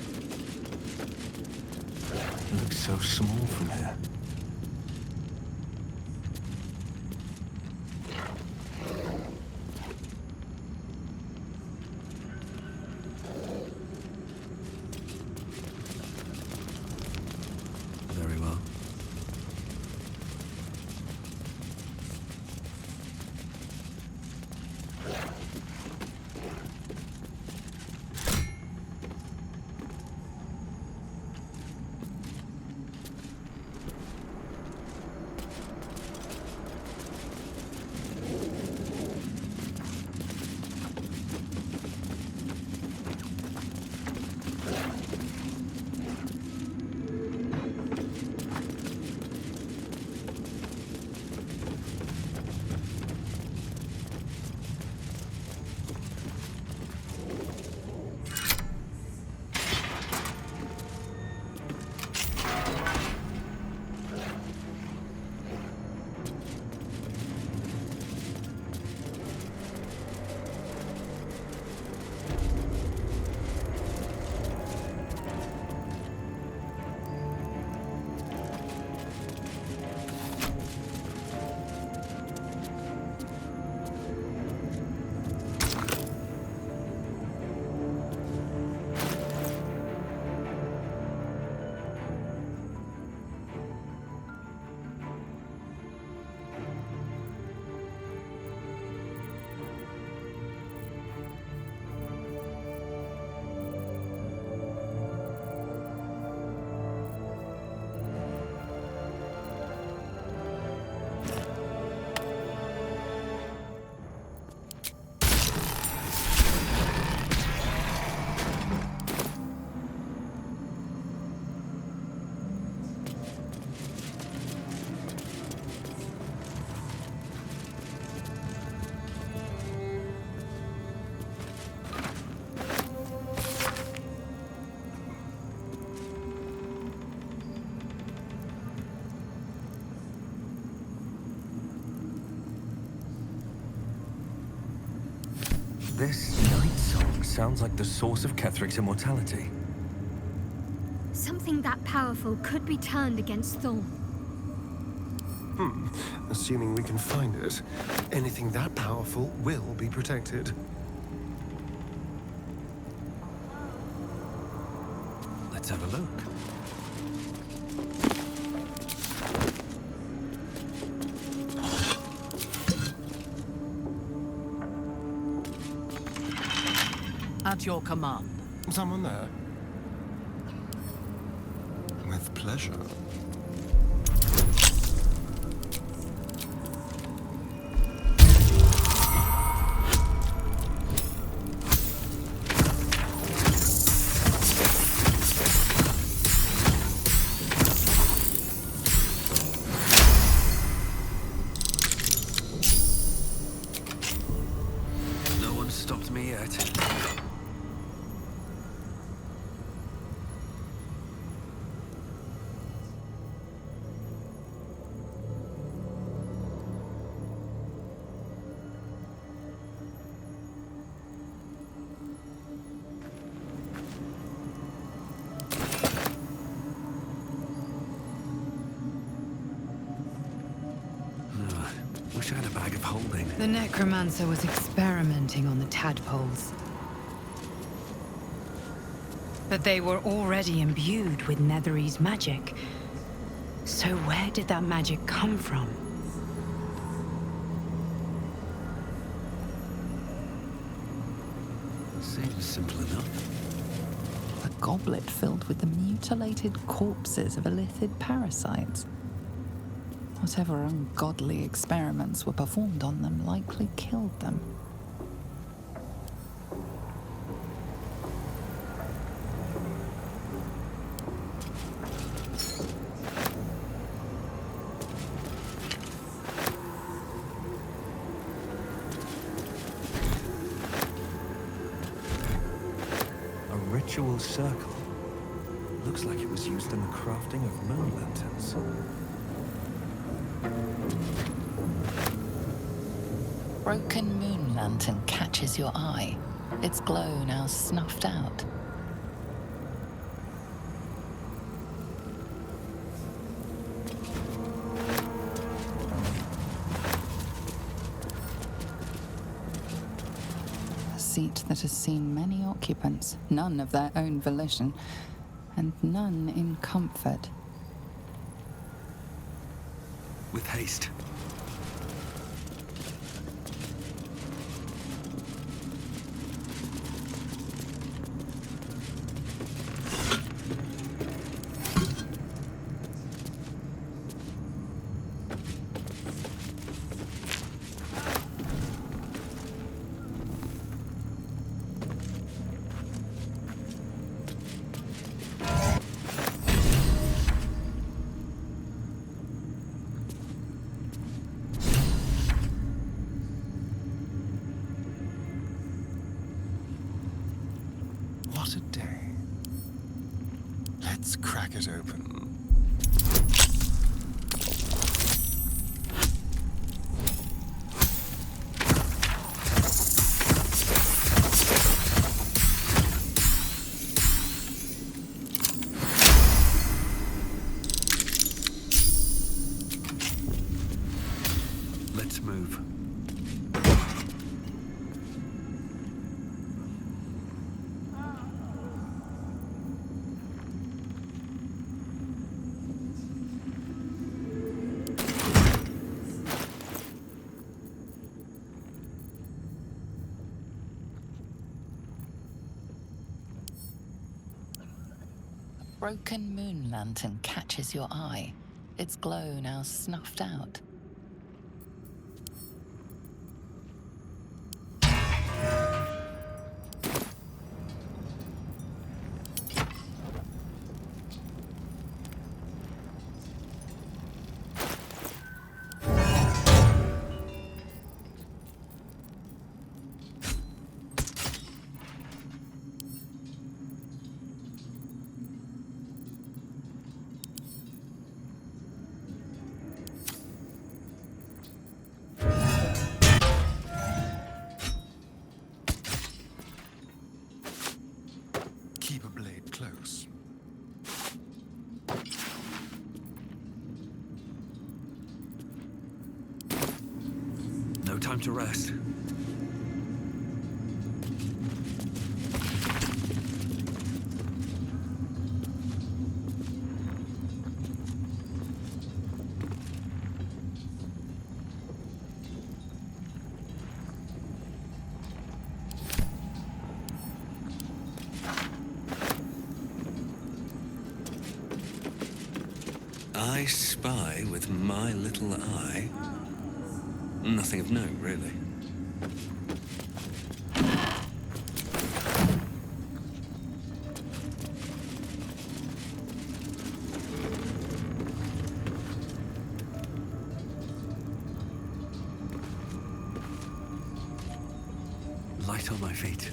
looks so small from here. Very well. This night song sounds like the source of Ketheric's immortality. Something that powerful could be turned against Thorn. Assuming we can find it, anything that powerful will be protected. Let's have a look. At your command. Someone there? With pleasure. stopped me yet. Wish I had a bag of holding. The necromancer was experimenting on the tadpoles. But they were already imbued with Netherese magic. So where did that magic come from? Seems simple enough. A goblet filled with the mutilated corpses of illithid parasites. Whatever ungodly experiments were performed on them likely killed them. A ritual circle. Looks like it was used in the crafting of moon lanterns. Broken moon lantern catches your eye. Its glow now snuffed out. A seat that has seen many occupants, none of their own volition, and none in comfort. With haste. What a day. Let's crack it open. Let's move. Broken moon lantern catches your eye. Its glow now snuffed out. Keep a blade close. No time to rest. I spy with my little eye. Nothing of note, really. light on my feet.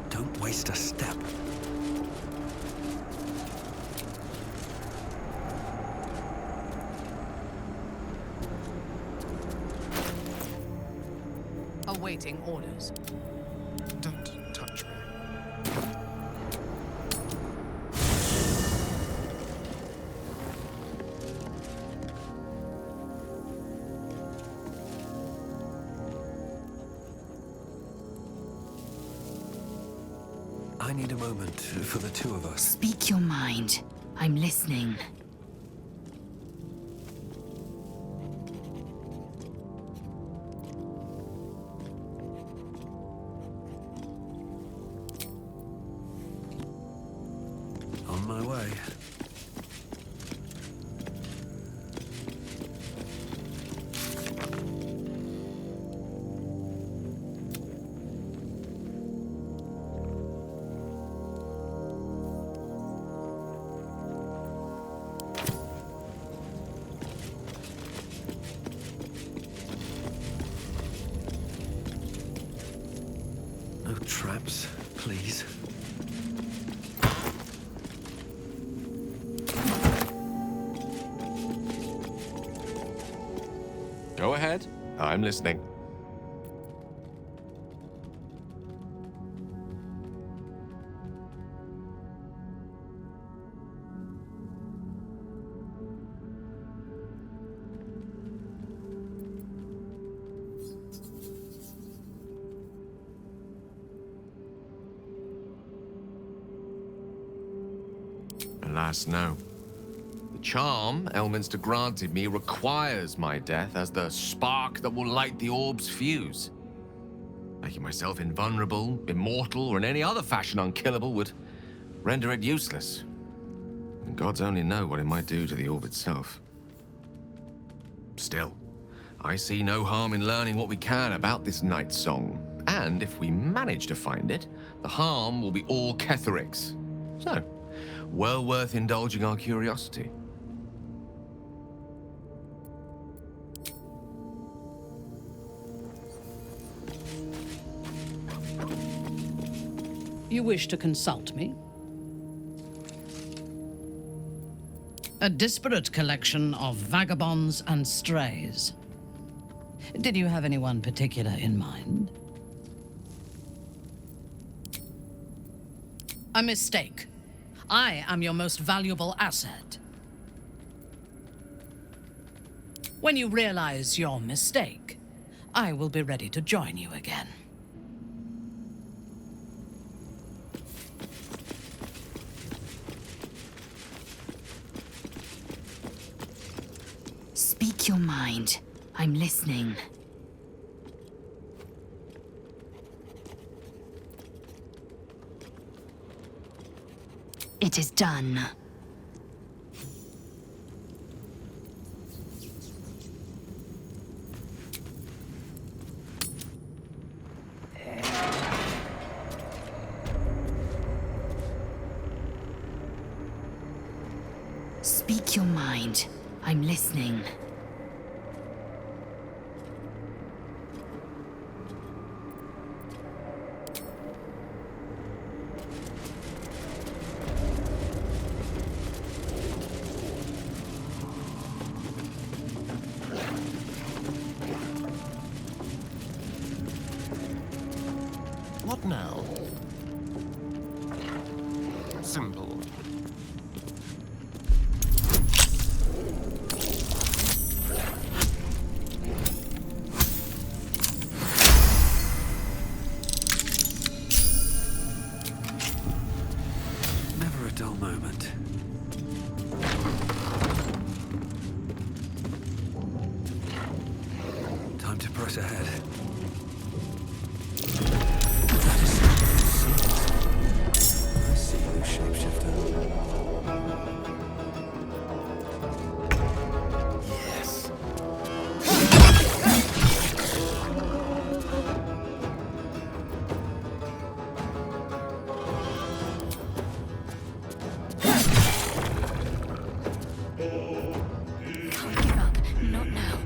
Don't waste a step. Awaiting orders. Don't touch me. I need a moment for the two of us. Speak your mind. I'm listening. On my way. No traps, please. Go ahead. I'm listening. Alas, no. The charm Elminster granted me requires my death as the spark that will light the orb's fuse. Making myself invulnerable, immortal, or in any other fashion unkillable would render it useless. And gods only know what it might do to the orb itself. Still, I see no harm in learning what we can about this night song. And if we manage to find it, the harm will be all Ketheric's. So, well worth indulging our curiosity. You wish to consult me? A disparate collection of vagabonds and strays. Did you have anyone particular in mind? A mistake. I am your most valuable asset. When you realize your mistake, I will be ready to join you again. Speak your mind. I'm listening. It is done. Speak your mind. I'm listening. What now? Simple. progress ahead. That is I see you, shapeshifter. Yes. Can't give up. Not now.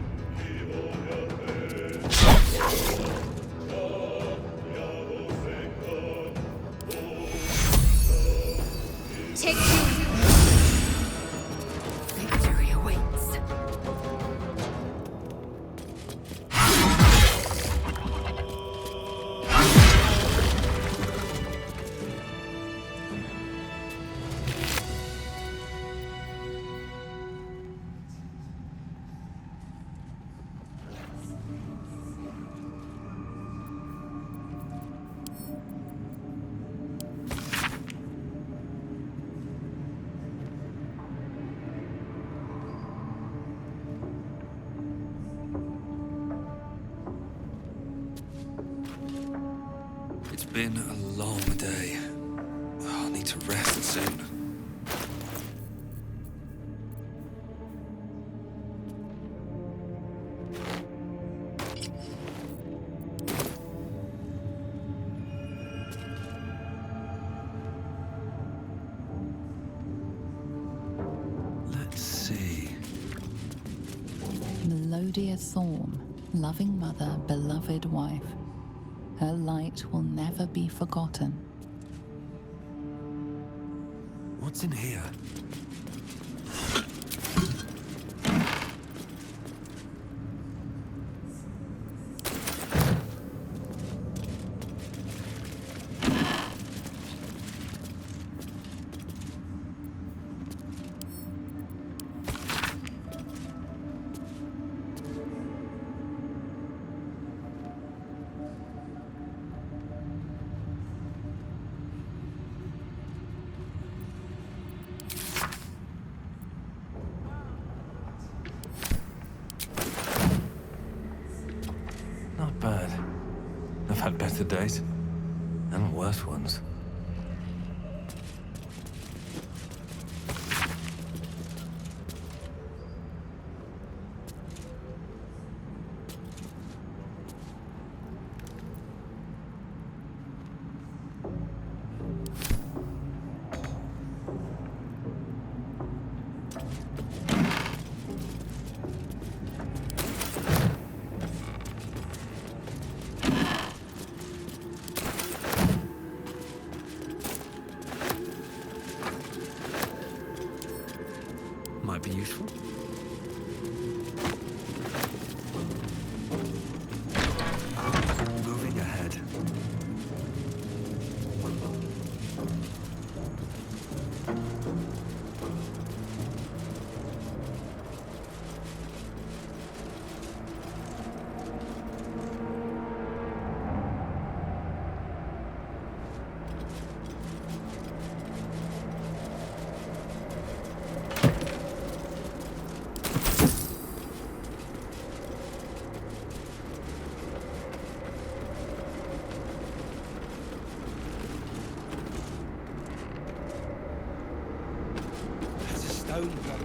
Take two. Victory awaits. It's been a long day. I'll need to rest soon. Let's see. Melodia Thorm, loving mother, beloved wife. Her light will never be forgotten. What's in here? Not bad. I've had better days. And worse ones. Might be useful. Moving ahead. That's a stone block.